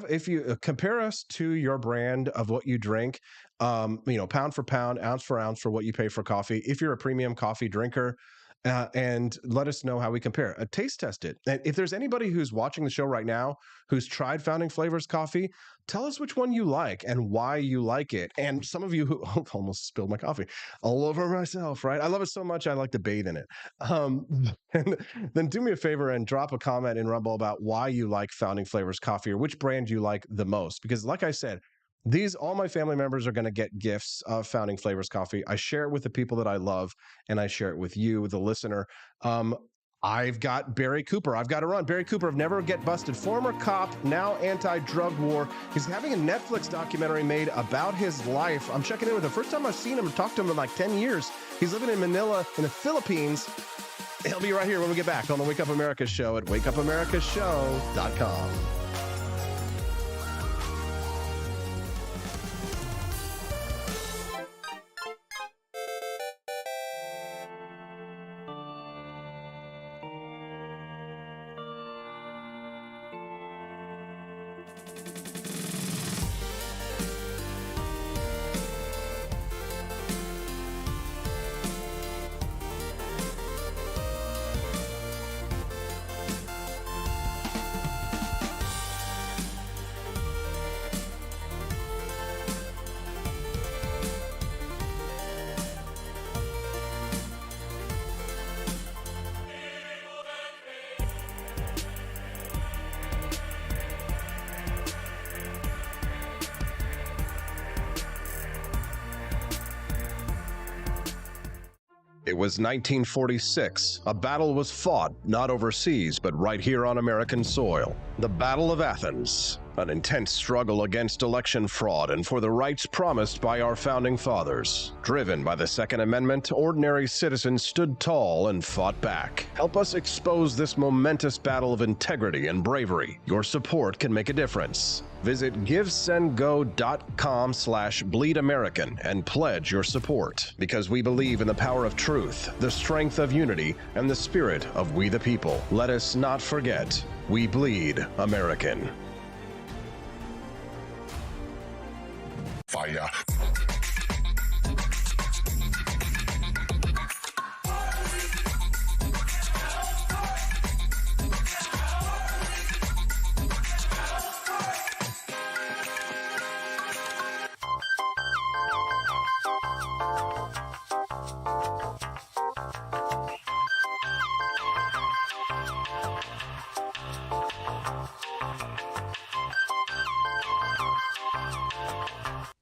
if you compare us to your brand of what you drink, pound for pound, ounce for ounce for what you pay for coffee, if you're a premium coffee drinker, and let us know how we compare. Taste test it. And if there's anybody who's watching the show right now who's tried Founding Flavors coffee, tell us which one you like and why you like it. And some of you who almost spilled my coffee all over myself, right? I love it so much I like to bathe in it. And then do me a favor and drop a comment in Rumble about why you like Founding Flavors coffee or which brand you like the most. Because like I said, all my family members are going to get gifts of Founding Flavors coffee. I share it with the people that I love, and I share it with you, the listener. I've got Barry Cooper. I've got to run. Barry Cooper of Never Get Busted, former cop, now anti-drug war. He's having a Netflix documentary made about his life. I'm checking in with him. First time I've seen him and talked to him in like 10 years. He's living in Manila in the Philippines. He'll be right here when we get back on the Wake Up America show at wakeupAmericaShow.com. It was 1946. A battle was fought, not overseas, but right here on American soil. The Battle of Athens, an intense struggle against election fraud and for the rights promised by our founding fathers. Driven by the Second Amendment, ordinary citizens stood tall and fought back. Help us expose this momentous battle of integrity and bravery. Your support can make a difference. Visit givesendgo.com/bleedamerican and pledge your support, because we believe in the power of truth, the strength of unity, and the spirit of we the people. Let us not forget, we bleed American. Fire.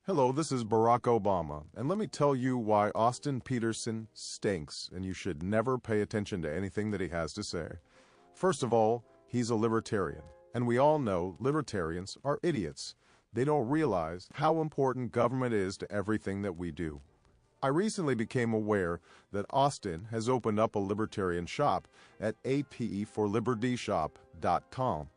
Hello, this is Barack Obama, and let me tell you why Austin Petersen stinks, and you should never pay attention to anything that he has to say. First of all, he's a libertarian, and we all know libertarians are idiots. They don't realize how important government is to everything that we do. I recently became aware that Austin has opened up a libertarian shop at apforlibertyshop.com.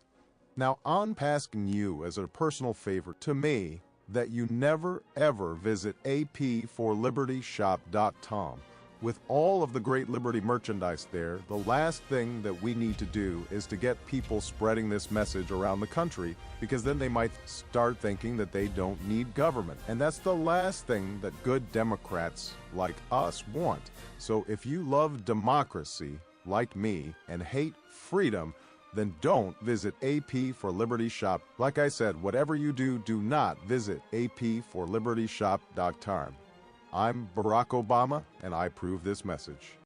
Now, I'm asking you as a personal favor to me that you never ever visit apforlibertyshop.com. With all of the great Liberty merchandise there, the last thing that we need to do is to get people spreading this message around the country, because then they might start thinking that they don't need government. And that's the last thing that good Democrats like us want. So if you love democracy, like me, and hate freedom, then don't visit AP for Liberty Shop. Like I said, whatever you do, do not visit apforlibertyshop.com. I'm Barack Obama, and I approve this message.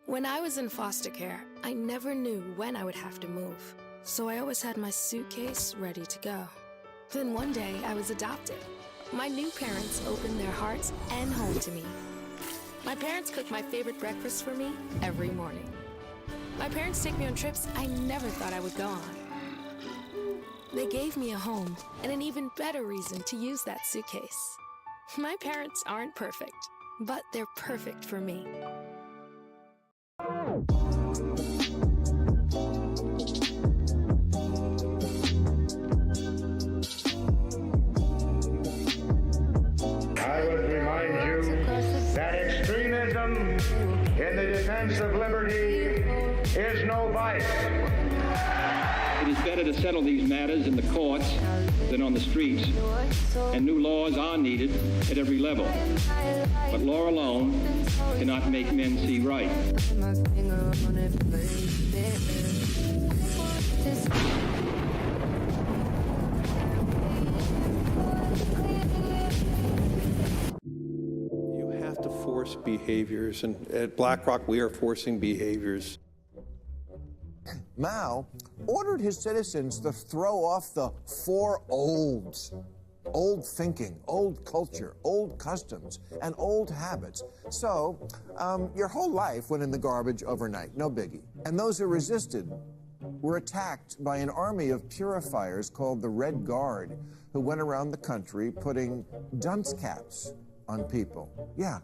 When I was in foster care, I never knew when I would have to move, so I always had my suitcase ready to go. Then one day, I was adopted. My new parents opened their hearts and home to me. My parents cook my favorite breakfast for me every morning. My parents take me on trips I never thought I would go on. They gave me a home and an even better reason to use that suitcase. My parents aren't perfect, but they're perfect for me. I would remind you that extremism in the defense of liberty is no vice. It is better to settle these matters in the courts than on the streets, and new laws are needed at every level. But law alone cannot make men see right. You have to force behaviors, and at BlackRock we are forcing behaviors. Mao ordered his citizens to throw off the four olds. Old thinking, old culture, old customs, and old habits. So, your whole life went in the garbage overnight, no biggie. And those who resisted were attacked by an army of purifiers called the Red Guard, who went around the country putting dunce caps on people. Yeah,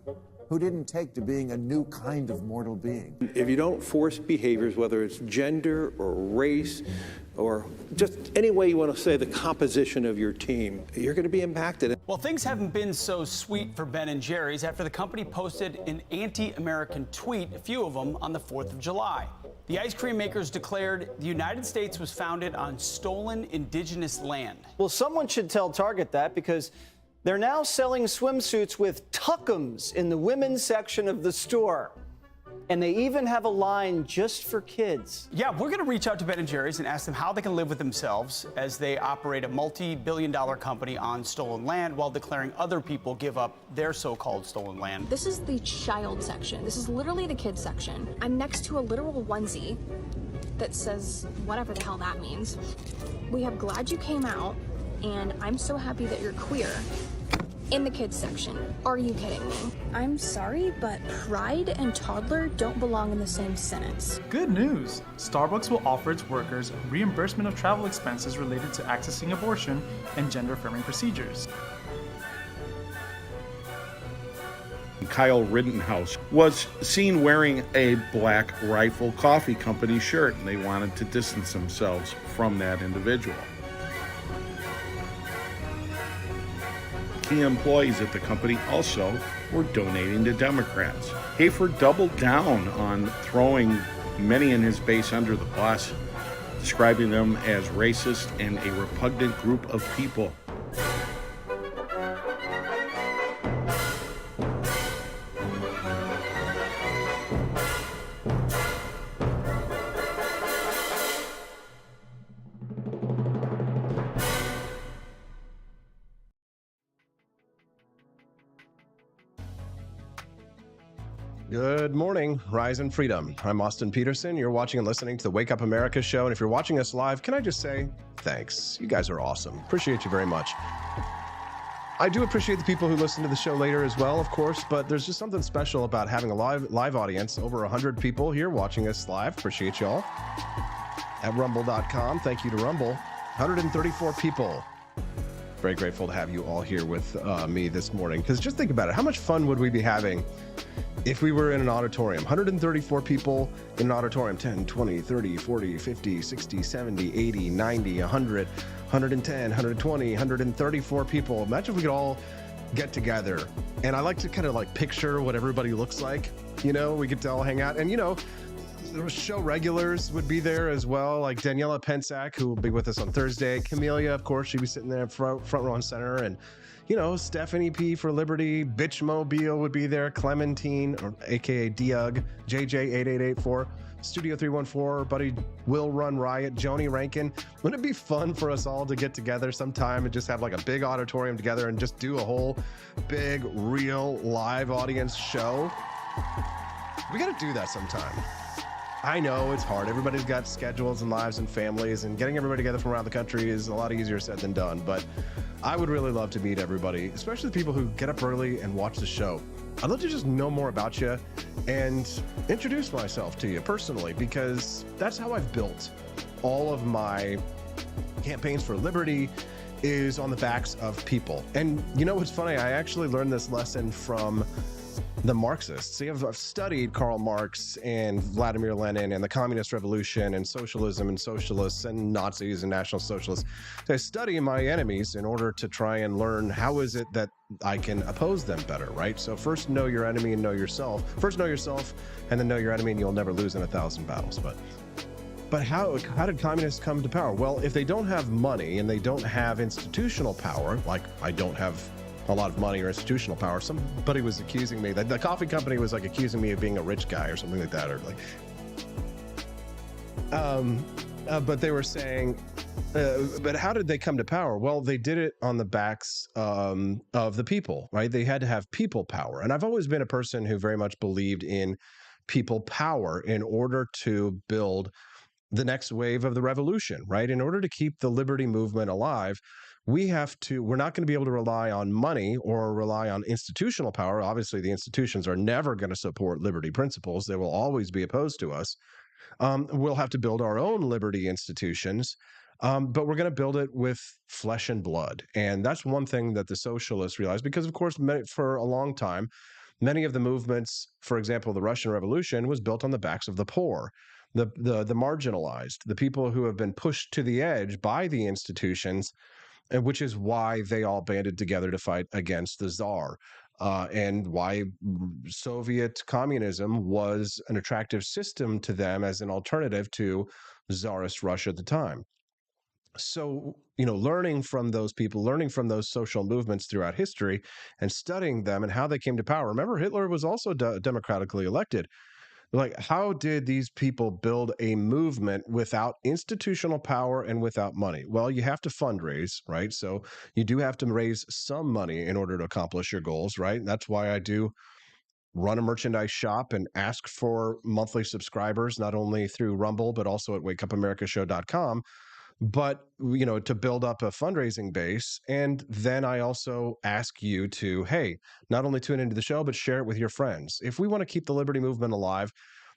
who didn't take to being a new kind of mortal being. If you don't force behaviors, whether it's gender or race or just any way you want to say the composition of your team, you're going to be impacted. Well, things haven't been so sweet for Ben & Jerry's after the company posted an anti-American tweet, a few of them, on the 4th of July. The ice cream makers declared the United States was founded on stolen indigenous land. Well, someone should tell Target that, because they're now selling swimsuits with tuckums in the women's section of the store. And they even have a line just for kids. Yeah, we're going to reach out to Ben & Jerry's and ask them how they can live with themselves as they operate a multi-billion-dollar company on stolen land while declaring other people give up their so-called stolen land. This is the child section. This is literally the kids section. I'm next to a literal onesie that says whatever the hell that means. We have "Glad You Came Out" and "I'm so happy that you're queer" in the kids section. Are you kidding me? I'm sorry, but pride and toddler don't belong in the same sentence. Good news! Starbucks will offer its workers reimbursement of travel expenses related to accessing abortion and gender-affirming procedures. Kyle Rittenhouse was seen wearing a Black Rifle Coffee Company shirt, and they wanted to distance themselves from that individual. Key employees at the company also were donating to Democrats. Hafer doubled down on throwing many in his base under the bus, describing them as racist and a repugnant group of people. Good morning, Rise and Freedom. I'm Austin Peterson. You're watching and listening to the Wake Up America show. And if you're watching us live, can I just say thanks? You guys are awesome. Appreciate you very much. I do appreciate the people who listen to the show later as well, of course, but there's just something special about having a live audience. Over 100 people here watching us live. Appreciate y'all. At rumble.com. Thank you to Rumble. 134 people. Very grateful to have you all here with me this morning. Because just think about it. How much fun would we be having if we were in an auditorium? 134 people in an auditorium. 10, 20, 30, 40, 50, 60, 70, 80, 90, 100, 110, 120, 134 people. Imagine if we could all get together. And I like to kind of like picture what everybody looks like. You know, we get to all hang out. And, you know, show regulars would be there as well, like Daniela Pensac, who will be with us on Thursday. Camelia, of course, she'd be sitting there front row and center. And, you know, Stephanie P. for Liberty, Bitchmobile would be there, Clementine, or aka Doug, JJ8884, Studio 314, buddy Will Run Riot, Joni Rankin. Wouldn't it be fun for us all to get together sometime and just have like a big auditorium together and just do a whole big, real live audience show? We got to do that sometime. I know it's hard. Everybody's got schedules and lives and families, and getting everybody together from around the country is a lot easier said than done. But I would really love to meet everybody, especially the people who get up early and watch the show. I'd love to just know more about you and introduce myself to you personally, because that's how I've built all of my campaigns for liberty, is on the backs of people. And you know what's funny? I actually learned this lesson from the Marxists. See, I've studied Karl Marx and Vladimir Lenin and the Communist Revolution and socialism and socialists and Nazis and National Socialists. So I study my enemies in order to try and learn how is it that I can oppose them better, right? So first know your enemy and know yourself. First know yourself and then know your enemy, and you'll never lose in 1,000 battles. But how did communists come to power? Well, if they don't have money and they don't have institutional power, like I don't have a lot of money or institutional power. Somebody was accusing me, the coffee company was like accusing me of being a rich guy or something like that, or like, but they were saying, but how did they come to power? Well, they did it on the backs of the people, right? They had to have people power. And I've always been a person who very much believed in people power in order to build the next wave of the revolution, right? In order to keep the liberty movement alive, we're not going to be able to rely on money or rely on institutional power. Obviously, the institutions are never going to support liberty principles. They will always be opposed to us. We'll have to build our own liberty institutions, but we're going to build it with flesh and blood. And that's one thing that the socialists realized, because, of course, for a long time, many of the movements, for example, the Russian Revolution, was built on the backs of the poor, the marginalized, the people who have been pushed to the edge by the institutions, and which is why they all banded together to fight against the Tsar, and why Soviet communism was an attractive system to them as an alternative to Tsarist Russia at the time. So, you know, learning from those people, learning from those social movements throughout history and studying them and how they came to power. Remember, Hitler was also democratically elected. Like, how did these people build a movement without institutional power and without money? Well, you have to fundraise, right? So you do have to raise some money in order to accomplish your goals, right? And that's why I do run a merchandise shop and ask for monthly subscribers, not only through Rumble, but also at wakeupamericashow.com. But, you know, to build up a fundraising base. And then I also ask you to, hey, not only tune into the show, but share it with your friends. If we want to keep the liberty movement alive,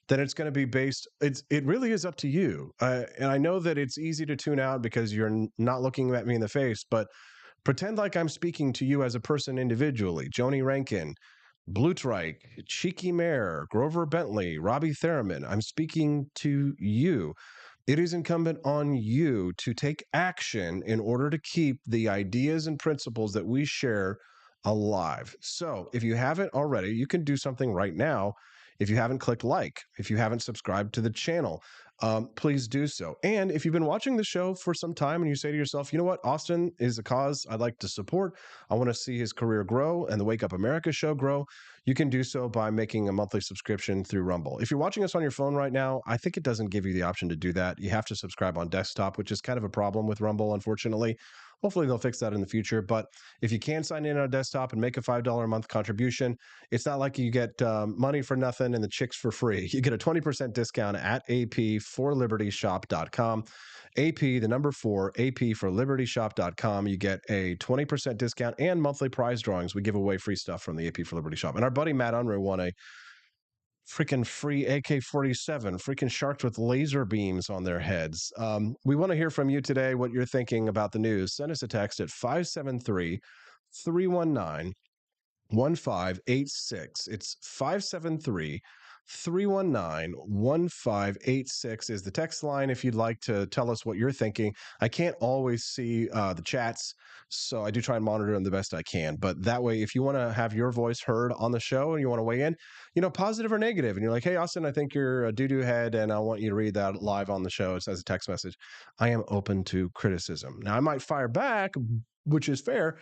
then it's going to be it really is up to you. And I know that it's easy to tune out because you're not looking at me in the face, but pretend like I'm speaking to you as a person individually. Joni Rankin, Bluetrike, Cheeky Mare, Grover Bentley, Robbie Theraman. I'm speaking to you. It is incumbent on you to take action in order to keep the ideas and principles that we share alive. So if you haven't already, you can do something right now. If you haven't clicked like, if you haven't subscribed to the channel, please do so. And if you've been watching the show for some time and you say to yourself, you know what, Austin is a cause I'd like to support. I want to see his career grow and the Wake Up America show grow. You can do so by making a monthly subscription through Rumble. If you're watching us on your phone right now, I think it doesn't give you the option to do that. You have to subscribe on desktop, which is kind of a problem with Rumble, unfortunately. Hopefully they'll fix that in the future. But if you can sign in on a desktop and make a $5 a month contribution, it's not like you get money for nothing and the chicks for free. You get a 20% discount at ap4libertyshop.com. AP, the number 4, ap4libertyshop.com. You get a 20% discount and monthly prize drawings. We give away free stuff from the AP for Liberty shop. And our buddy Matt Unruh won a freaking free AK-47, freaking sharks with laser beams on their heads. We want to hear from you today what you're thinking about the news. Send us a text at 573-319-1586. It's 573 319-1586 is the text line if you'd like to tell us what you're thinking. I can't always see the chats, so I do try and monitor them the best I can. But that way, if you want to have your voice heard on the show and you want to weigh in, positive or negative, and you're like, hey, Austin, I think you're a doo-doo head, and I want you to read that live on the show. It says a text message. I am open to criticism. Now, I might fire back, which is fair,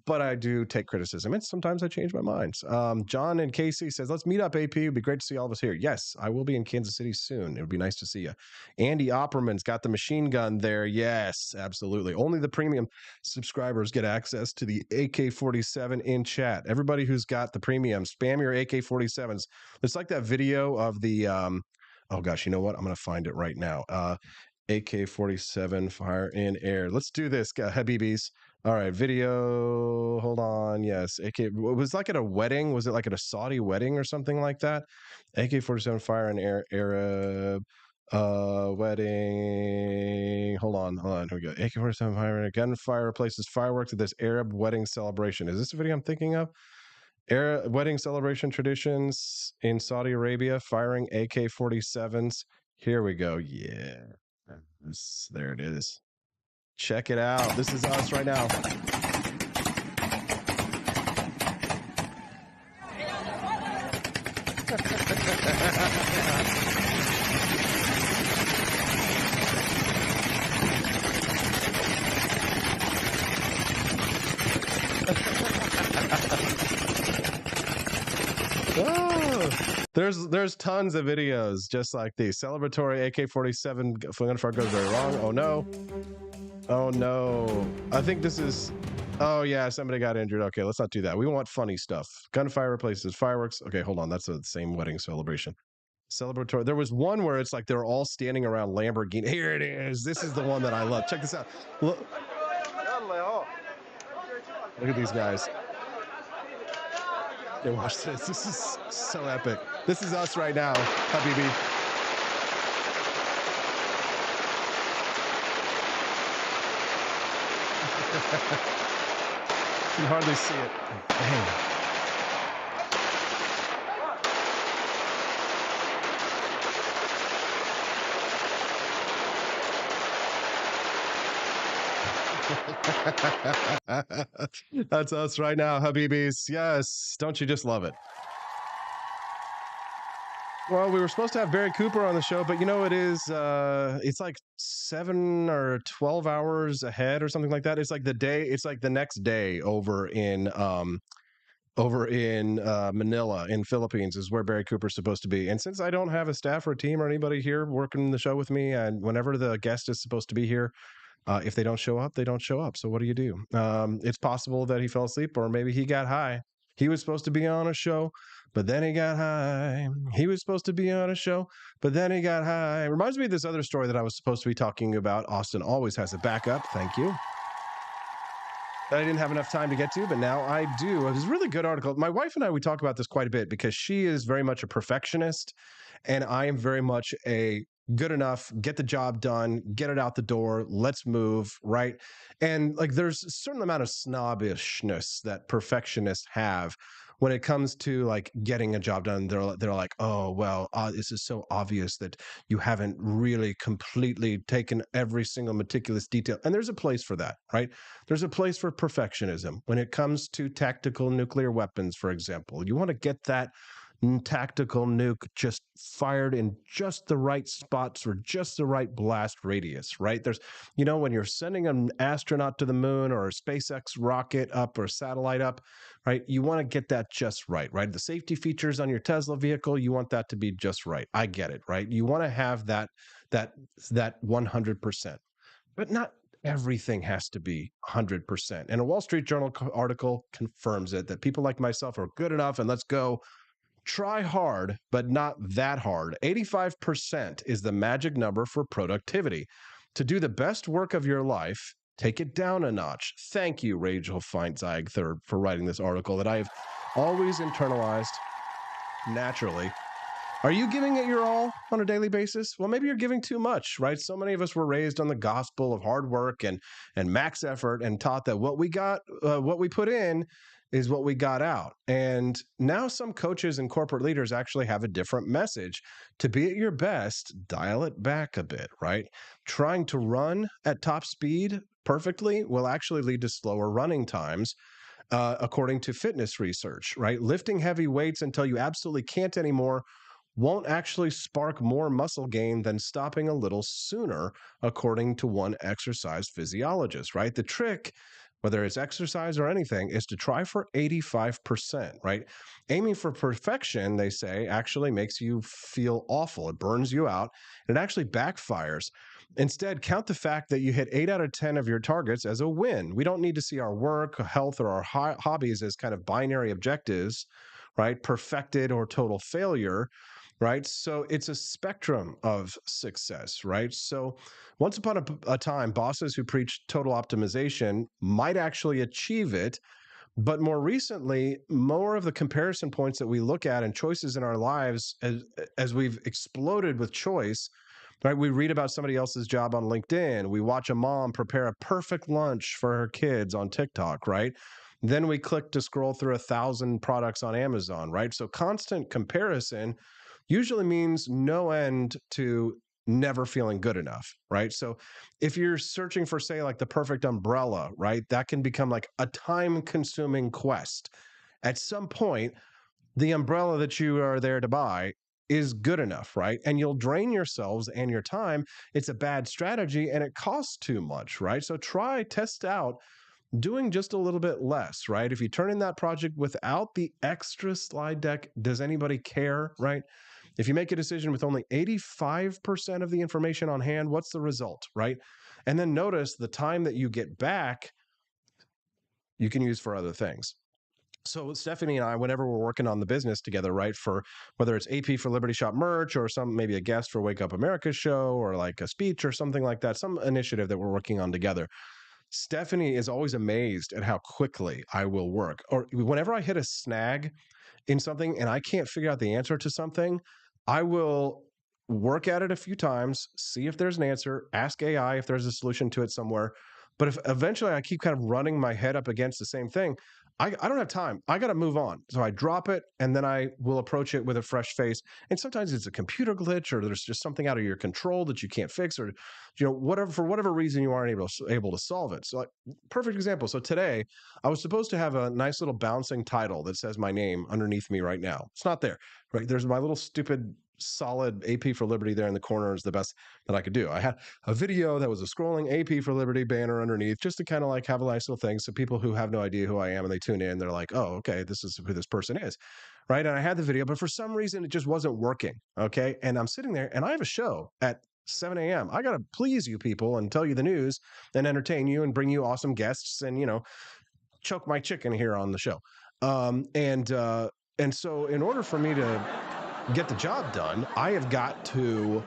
but I do take criticism, and sometimes I change my mind. John and Casey says, let's meet up, AP. It'd be great to see all of us here. Yes, I will be in Kansas City soon. It would be nice to see you. Andy Opperman's got the machine gun there. Yes, absolutely. Only the premium subscribers get access to the AK-47 in chat. Everybody who's got the premium, spam your AK-47s. It's like that video of the, oh gosh, you know what? I'm going to find it right now. AK-47 fire in air. Let's do this, Habibis. All right, video. Hold on. Yes, AK. It was like at a wedding. Was it like at a Saudi wedding or something like that? AK-47 fire in air Arab wedding. Hold on. Here we go. AK-47 fire in air. Gunfire replaces fireworks at this Arab wedding celebration. Is this the video I'm thinking of? Arab wedding celebration traditions in Saudi Arabia, firing AK-47s. Here we go. Yeah. There it is. Check it out. This is us right now. There's tons of videos just like these. Celebratory AK-47 gunfire goes very wrong. Oh no. Oh no. I think this is, oh yeah, somebody got injured. Okay, let's not do that. We want funny stuff. Gunfire replaces fireworks. Okay, hold on. That's the same wedding celebration. Celebratory. There was one where it's like they're all standing around Lamborghini. Here it is. This is the one that I love. Check this out. Look at these guys. Okay, watch this. This is so epic. This is us right now, Habibi. You can hardly see it. Dang. That's us right now, Habibis. Yes. Don't you just love it? Well, we were supposed to have Barry Cooper on the show, but it's like 7 or 12 hours ahead or something like that. It's like the next day over in Manila in Philippines is where Barry Cooper's supposed to be. And since I don't have a staff or a team or anybody here working the show with me, and whenever the guest is supposed to be here, if they don't show up, they don't show up. So what do you do? It's possible that he fell asleep, or maybe he got high. He was supposed to be on a show, but then he got high. He was supposed to be on a show, but then he got high. It reminds me of this other story that I was supposed to be talking about. Austin always has a backup. Thank you. That I didn't have enough time to get to, but now I do. It was a really good article. My wife and I, we talk about this quite a bit because she is very much a perfectionist, and I am very much a good enough, get the job done, get it out the door, let's move, right? And like there's a certain amount of snobbishness that perfectionists have when it comes to like getting a job done. They're like, oh, well, this is so obvious that you haven't really completely taken every single meticulous detail. And there's a place for that, right? There's a place for perfectionism. When it comes to tactical nuclear weapons, for example, you want to get that tactical nuke just fired in just the right spots or just the right blast radius, right? There's, when you're sending an astronaut to the moon or a SpaceX rocket up or satellite up, right? You want to get that just right? The safety features on your Tesla vehicle, you want that to be just right. I get it, right? You want to have that 100%, but not everything has to be 100%. And a Wall Street Journal article confirms it, that people like myself are good enough and let's go. Try hard, but not that hard. 85% is the magic number for productivity. To do the best work of your life, take it down a notch. Thank you, Rachel Feinstein III, for writing this article that I have always internalized naturally. Are you giving it your all on a daily basis? Well, maybe you're giving too much, right? So many of us were raised on the gospel of hard work and max effort and taught that what we put in is what we got out. And now some coaches and corporate leaders actually have a different message. To be at your best, dial it back a bit, right? Trying to run at top speed perfectly will actually lead to slower running times, according to fitness research, right? Lifting heavy weights until you absolutely can't anymore won't actually spark more muscle gain than stopping a little sooner, according to one exercise physiologist, right? The trick, whether it's exercise or anything, is to try for 85%, right? Aiming for perfection, they say, actually makes you feel awful. It burns you out. It actually backfires. Instead, count the fact that you hit 8 out of 10 of your targets as a win. We don't need to see our work, health, or our hobbies as kind of binary objectives, right? Perfected or total failure, right? So it's a spectrum of success, right? So once upon a time, bosses who preached total optimization might actually achieve it. But more recently, more of the comparison points that we look at and choices in our lives, as we've exploded with choice, right? We read about somebody else's job on LinkedIn. We watch a mom prepare a perfect lunch for her kids on TikTok, right? Then we click to scroll through 1,000 products on Amazon, right? So constant comparison usually means no end to never feeling good enough, right? So if you're searching for, say, like the perfect umbrella, right, that can become like a time-consuming quest. At some point, the umbrella that you are there to buy is good enough, right? And you'll drain yourselves and your time. It's a bad strategy and it costs too much, right? So test out doing just a little bit less, right? If you turn in that project without the extra slide deck, does anybody care, right? If you make a decision with only 85% of the information on hand, what's the result, right? And then notice the time that you get back, you can use for other things. So Stephanie and I, whenever we're working on the business together, right, for whether it's AP for Liberty Shop merch or maybe a guest for Wake Up America show or like a speech or something like that, some initiative that we're working on together, Stephanie is always amazed at how quickly I will work. Or whenever I hit a snag in something and I can't figure out the answer to something, I will work at it a few times, see if there's an answer, ask AI if there's a solution to it somewhere. But if eventually I keep kind of running my head up against the same thing, I don't have time. I got to move on. So I drop it and then I will approach it with a fresh face. And sometimes it's a computer glitch or there's just something out of your control that you can't fix or, whatever, for whatever reason you aren't able to solve it. So like, perfect example. So today I was supposed to have a nice little bouncing title that says my name underneath me right now. It's not there, right? There's my little stupid solid AP for Liberty there in the corner is the best that I could do. I had a video that was a scrolling AP for Liberty banner underneath just to kind of like have a nice little thing. So people who have no idea who I am and they tune in, they're like, oh, okay, this is who this person is. Right. And I had the video, but for some reason it just wasn't working. Okay. And I'm sitting there and I have a show at 7 a.m. I got to please you people and tell you the news and entertain you and bring you awesome guests and, choke my chicken here on the show. And so in order for me to get the job done, I have got to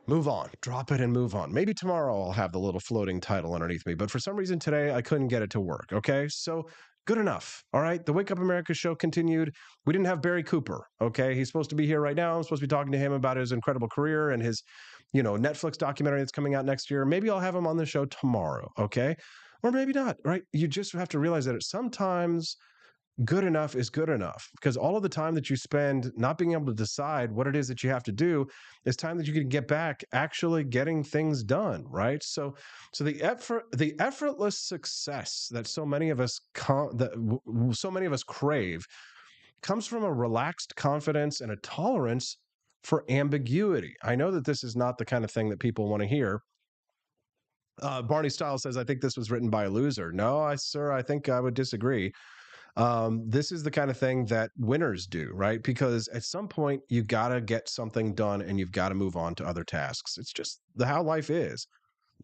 move on, drop it and move on. Maybe tomorrow I'll have the little floating title underneath me, but for some reason today I couldn't get it to work. Okay. So good enough. All right. The Wake Up America show continued. We didn't have Barry Cooper. Okay. He's supposed to be here right now. I'm supposed to be talking to him about his incredible career and his, Netflix documentary that's coming out next year. Maybe I'll have him on the show tomorrow. Okay. Or maybe not. Right. You just have to realize that sometimes good enough is good enough, because all of the time that you spend not being able to decide what it is that you have to do is time that you can get back actually getting things done, right? So the effortless success that so many of us crave comes from a relaxed confidence and a tolerance for ambiguity. I know that this is not the kind of thing that people want to hear. Barney Stiles says, I think this was written by a loser. No, sir, I think I would disagree. This is the kind of thing that winners do, right? Because at some point you got to get something done and you've got to move on to other tasks. It's just how life is.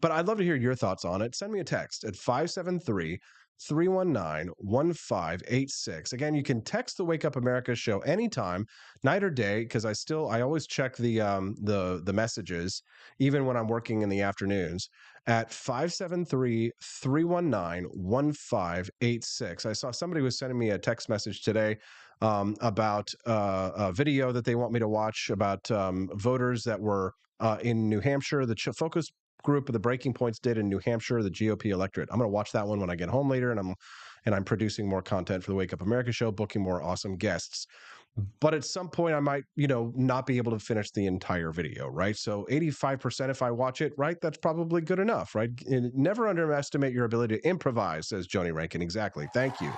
But I'd love to hear your thoughts on it. Send me a text at 573-319-1586. Again, you can text the Wake Up America show anytime, night or day, because I always check the messages, even when I'm working in the afternoons, at 573-319-1586. I saw somebody was sending me a text message today about a video that they want me to watch about voters that were in New Hampshire, the focus group of the Breaking Points did in New Hampshire, the GOP electorate. I'm going to watch that one when I get home later, and and I'm producing more content for the Wake Up America show, booking more awesome guests. But at some point I might, not be able to finish the entire video, right? So 85% if I watch it, right, that's probably good enough, right? And never underestimate your ability to improvise, says Joni Rankin. Exactly. Thank you.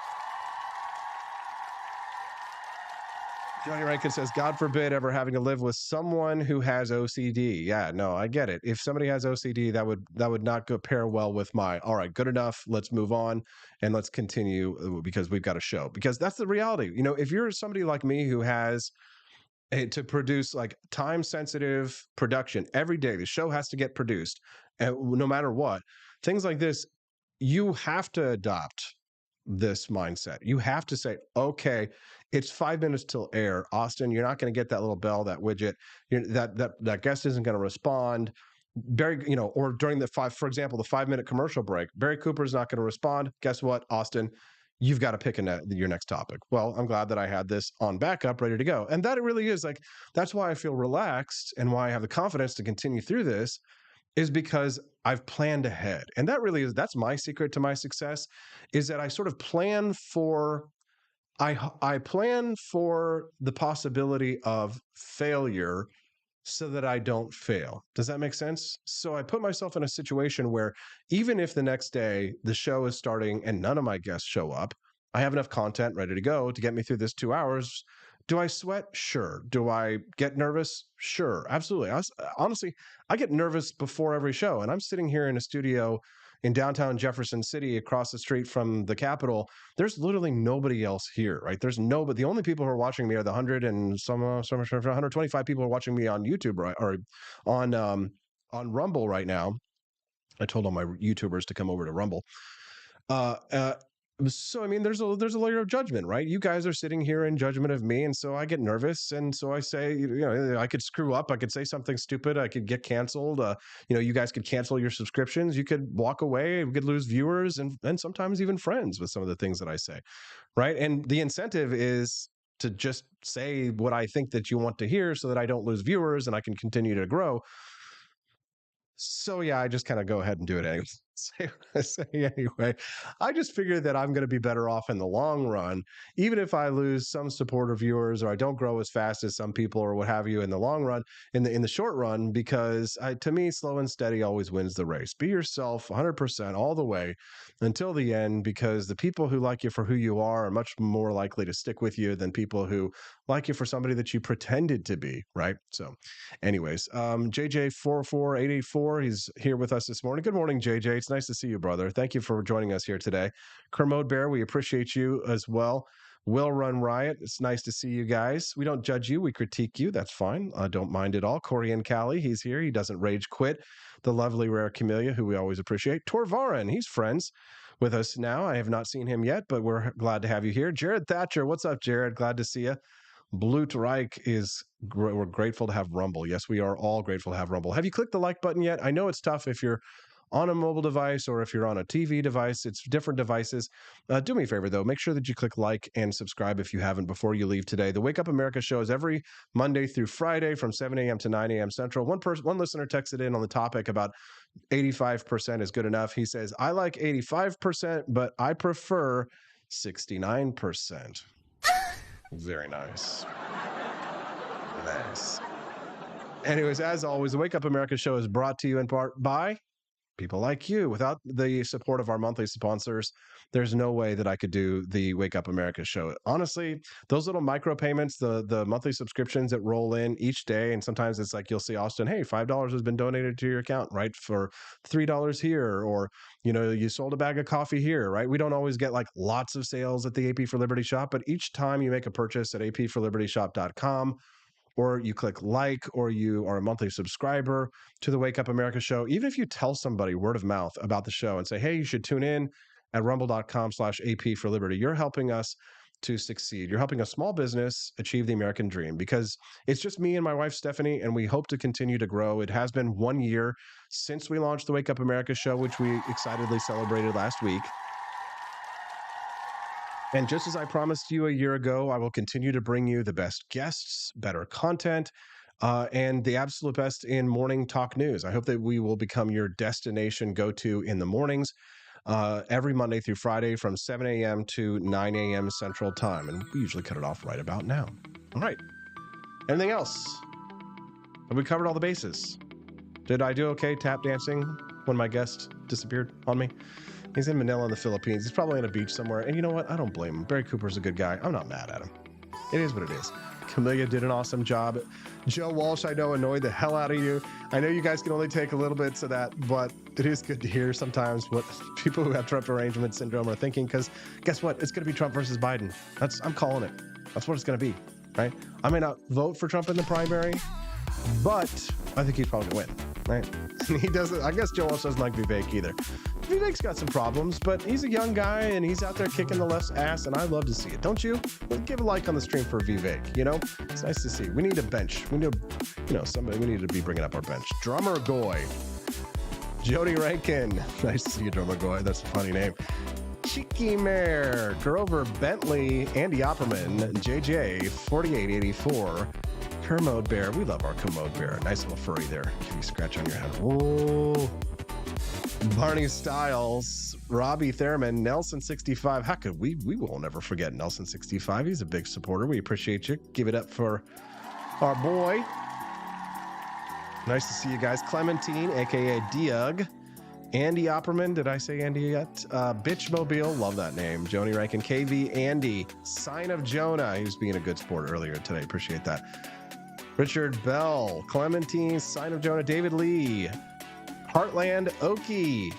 Johnny Rankin says, God forbid ever having to live with someone who has OCD. Yeah, no, I get it. If somebody has OCD, that would not pair well with my, all right, good enough. Let's move on and let's continue because we've got a show. Because that's the reality. If you're somebody like me who has to produce like time sensitive production every day, the show has to get produced, no matter what, things like this, you have to adopt this mindset. You have to say, okay, it's 5 minutes till air. Austin, you're not going to get that little bell, that widget. That guest isn't going to respond. Barry, or during for example, the 5-minute commercial break, Barry Cooper's not going to respond. Guess what, Austin? You've got to pick your next topic. Well, I'm glad that I had this on backup, ready to go. And that it really is like, that's why I feel relaxed and why I have the confidence to continue through this, is because I've planned ahead. And that's my secret to my success, is that I sort of plan for, I plan for the possibility of failure so that I don't fail. Does that make sense? So I put myself in a situation where even if the next day the show is starting and none of my guests show up, I have enough content ready to go to get me through this 2 hours. Do I sweat? Sure. Do I get nervous? Sure. Absolutely. Honestly, I get nervous before every show, and I'm sitting here in a studio in downtown Jefferson City across the street from the Capitol. There's literally nobody else here, right? There's nobody. The only people who are watching me are the 125 people who are watching me on YouTube, right, or on Rumble right now. I told all my YouTubers to come over to Rumble. So, I mean, there's a layer of judgment, right? You guys are sitting here in judgment of me. And so I get nervous. And so I say, I could screw up. I could say something stupid. I could get canceled. You guys could cancel your subscriptions. You could walk away. We could lose viewers and sometimes even friends with some of the things that I say, right? And the incentive is to just say what I think that you want to hear so that I don't lose viewers and I can continue to grow. So yeah, I just kind of go ahead and do it anyway. Anyway, I just figured that I'm going to be better off in the long run, even if I lose some supporter viewers or I don't grow as fast as some people or what have you in the long run, in the short run, because to me, slow and steady always wins the race. Be yourself 100% all the way until the end, because the people who like you for who you are much more likely to stick with you than people who like you for somebody that you pretended to be, right? So anyways, JJ44884, he's here with us this morning. Good morning, JJ. It's nice to see you, brother. Thank you for joining us here today. Kermode Bear, we appreciate you as well. Will Run Riot, it's nice to see you guys. We don't judge you, we critique you. That's fine. I don't mind at all. Corey and Callie, he's here. He doesn't rage quit. The lovely Rare Camellia, who we always appreciate. Torvarin, he's friends with us now. I have not seen him yet, but we're glad to have you here. Jared Thatcher, what's up, Jared? Glad to see you. Blut Reich we're grateful to have Rumble. Yes, we are all grateful to have Rumble. Have you clicked the like button yet? I know it's tough if you're on a mobile device or if you're on a TV device. It's different devices. Do me a favor, though. Make sure that you click like and subscribe if you haven't before you leave today. The Wake Up America show is every Monday through Friday from 7 a.m. to 9 a.m. Central. One listener texted in on the topic about 85% is good enough. He says, I like 85%, but I prefer 69%. Very nice. Nice. Anyways, as always, the Wake Up America show is brought to you in part by people like you. Without the support of our monthly sponsors, there's no way that I could do the Wake Up America show. Honestly, those little micro payments, the monthly subscriptions that roll in each day, and sometimes it's like you'll see Austin, hey, $5 has been donated to your account, right? For $3 here, or you sold a bag of coffee here, right? We don't always get like lots of sales at the AP for Liberty shop, but each time you make a purchase at apforlibertyshop.com, or you click like, or you are a monthly subscriber to the Wake Up America show, even if you tell somebody word of mouth about the show and say, hey, you should tune in at rumble.com/AP for Liberty, you're helping us to succeed. You're helping a small business achieve the American dream, because it's just me and my wife, Stephanie, and we hope to continue to grow. It has been 1 year since we launched the Wake Up America show, which we excitedly celebrated last week. And just as I promised you a year ago, I will continue to bring you the best guests, better content, and the absolute best in morning talk news. I hope that we will become your destination go-to in the mornings. every Monday through Friday from 7 a.m. to 9 a.m. Central Time. And we usually cut it off right about now. All right. Anything else? Have we covered all the bases? Did I do okay tap dancing when my guest disappeared on me? He's in Manila in the Philippines. He's probably on a beach somewhere. And you know what? I don't blame him. Barry Cooper's a good guy. I'm not mad at him. It is what it is. Camellia did an awesome job. Joe Walsh, I know, annoyed the hell out of you. I know you guys can only take a little bit of that, but it is good to hear sometimes what people who have Trump arrangement syndrome are thinking, because guess what? It's going to be Trump versus Biden. I'm calling it. That's what it's going to be, right? I may not vote for Trump in the primary, but I think he's probably going to win, right? He doesn't. I guess Joe Walsh doesn't like Vivek either. Vivek's got some problems, but he's a young guy and he's out there kicking the left's ass, and I love to see it. Don't you? Give a like on the stream for Vivek. You know, it's nice to see. We need a bench. We need, somebody. We need to be bringing up our bench. Drummer Goy, Jody Rankin. Nice to see you, Drummer Goy. That's a funny name. Cheeky Mare, Grover Bentley, Andy Opperman, JJ 4884. Kermode Bear. We love our Kermode Bear. Nice little furry there. Give you a scratch on your head. Oh. Barney Styles, Robbie Thurman, Nelson65. How could we will never forget Nelson65. He's a big supporter. We appreciate you. Give it up for our boy. Nice to see you guys. Clementine, aka Diug. Andy Opperman. Did I say Andy yet? Bitch Mobile. Love that name. Joni Rankin. KV Andy. Sign of Jonah. He was being a good sport earlier today. Appreciate that. Richard Bell. Clementine. Sign of Jonah. David Lee. Heartland Okie.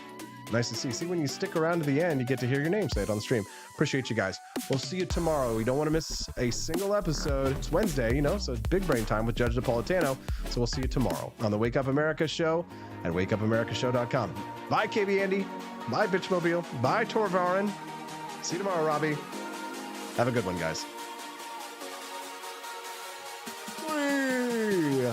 Nice to see. See, when you stick around to the end, you get to hear your name say it on the stream. Appreciate you guys. We'll see you tomorrow. We don't want to miss a single episode. It's Wednesday, so it's big brain time with Judge Napolitano. So we'll see you tomorrow on the Wake Up America Show at wakeupAmericaShow.com. Bye, KB Andy. Bye, Bitchmobile. Bye, Torvarin. See you tomorrow, Robbie. Have a good one, guys. Whee!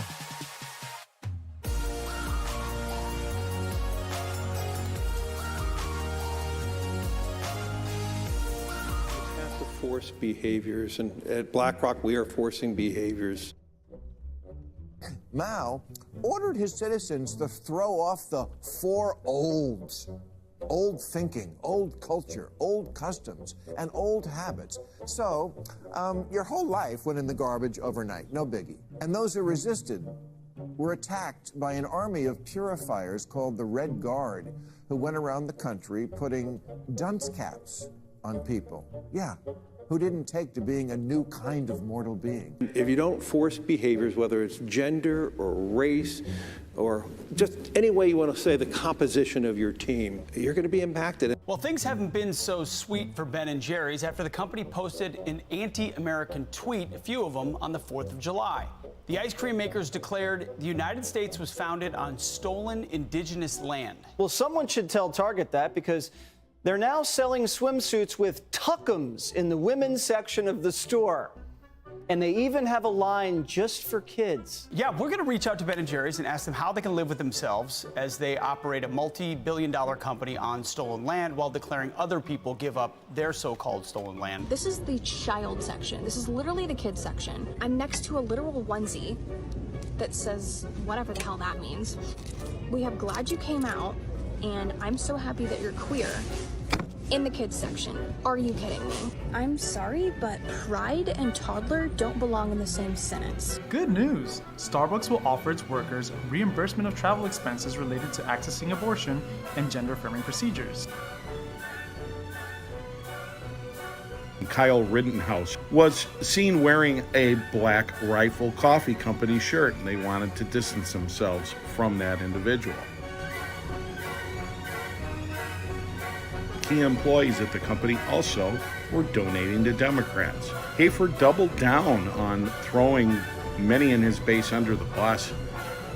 Force behaviors, and at BlackRock we are forcing behaviors. Mao ordered his citizens to throw off the four olds. Old thinking, old culture, old customs, and old habits. So, your whole life went in the garbage overnight, no biggie. And those who resisted were attacked by an army of purifiers called the Red Guard, who went around the country putting dunce caps on people. Yeah, who didn't take to being a new kind of mortal being. If you don't force behaviors, whether it's gender or race or just any way you want to say the composition of your team, you're going to be impacted. Well, things haven't been so sweet for Ben & Jerry's after the company posted an anti-American tweet, a few of them, on the 4th of July. The ice cream makers declared the United States was founded on stolen indigenous land. Well, someone should tell Target that, because they're now selling swimsuits with tuckums in the women's section of the store. And they even have a line just for kids. Yeah, we're going to reach out to Ben & Jerry's and ask them how they can live with themselves as they operate a multi-billion-dollar company on stolen land while declaring other people give up their so-called stolen land. This is the child section. This is literally the kids section. I'm next to a literal onesie that says whatever the hell that means. We have glad you came out, and I'm so happy that you're queer. In the kids section. Are you kidding me? I'm sorry, but pride and toddler don't belong in the same sentence. Good news! Starbucks will offer its workers reimbursement of travel expenses related to accessing abortion and gender-affirming procedures. Kyle Rittenhouse was seen wearing a Black Rifle Coffee Company shirt, and they wanted to distance themselves from that individual. Key employees at the company also were donating to Democrats. Hafer doubled down on throwing many in his base under the bus,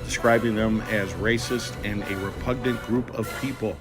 describing them as racist and a repugnant group of people.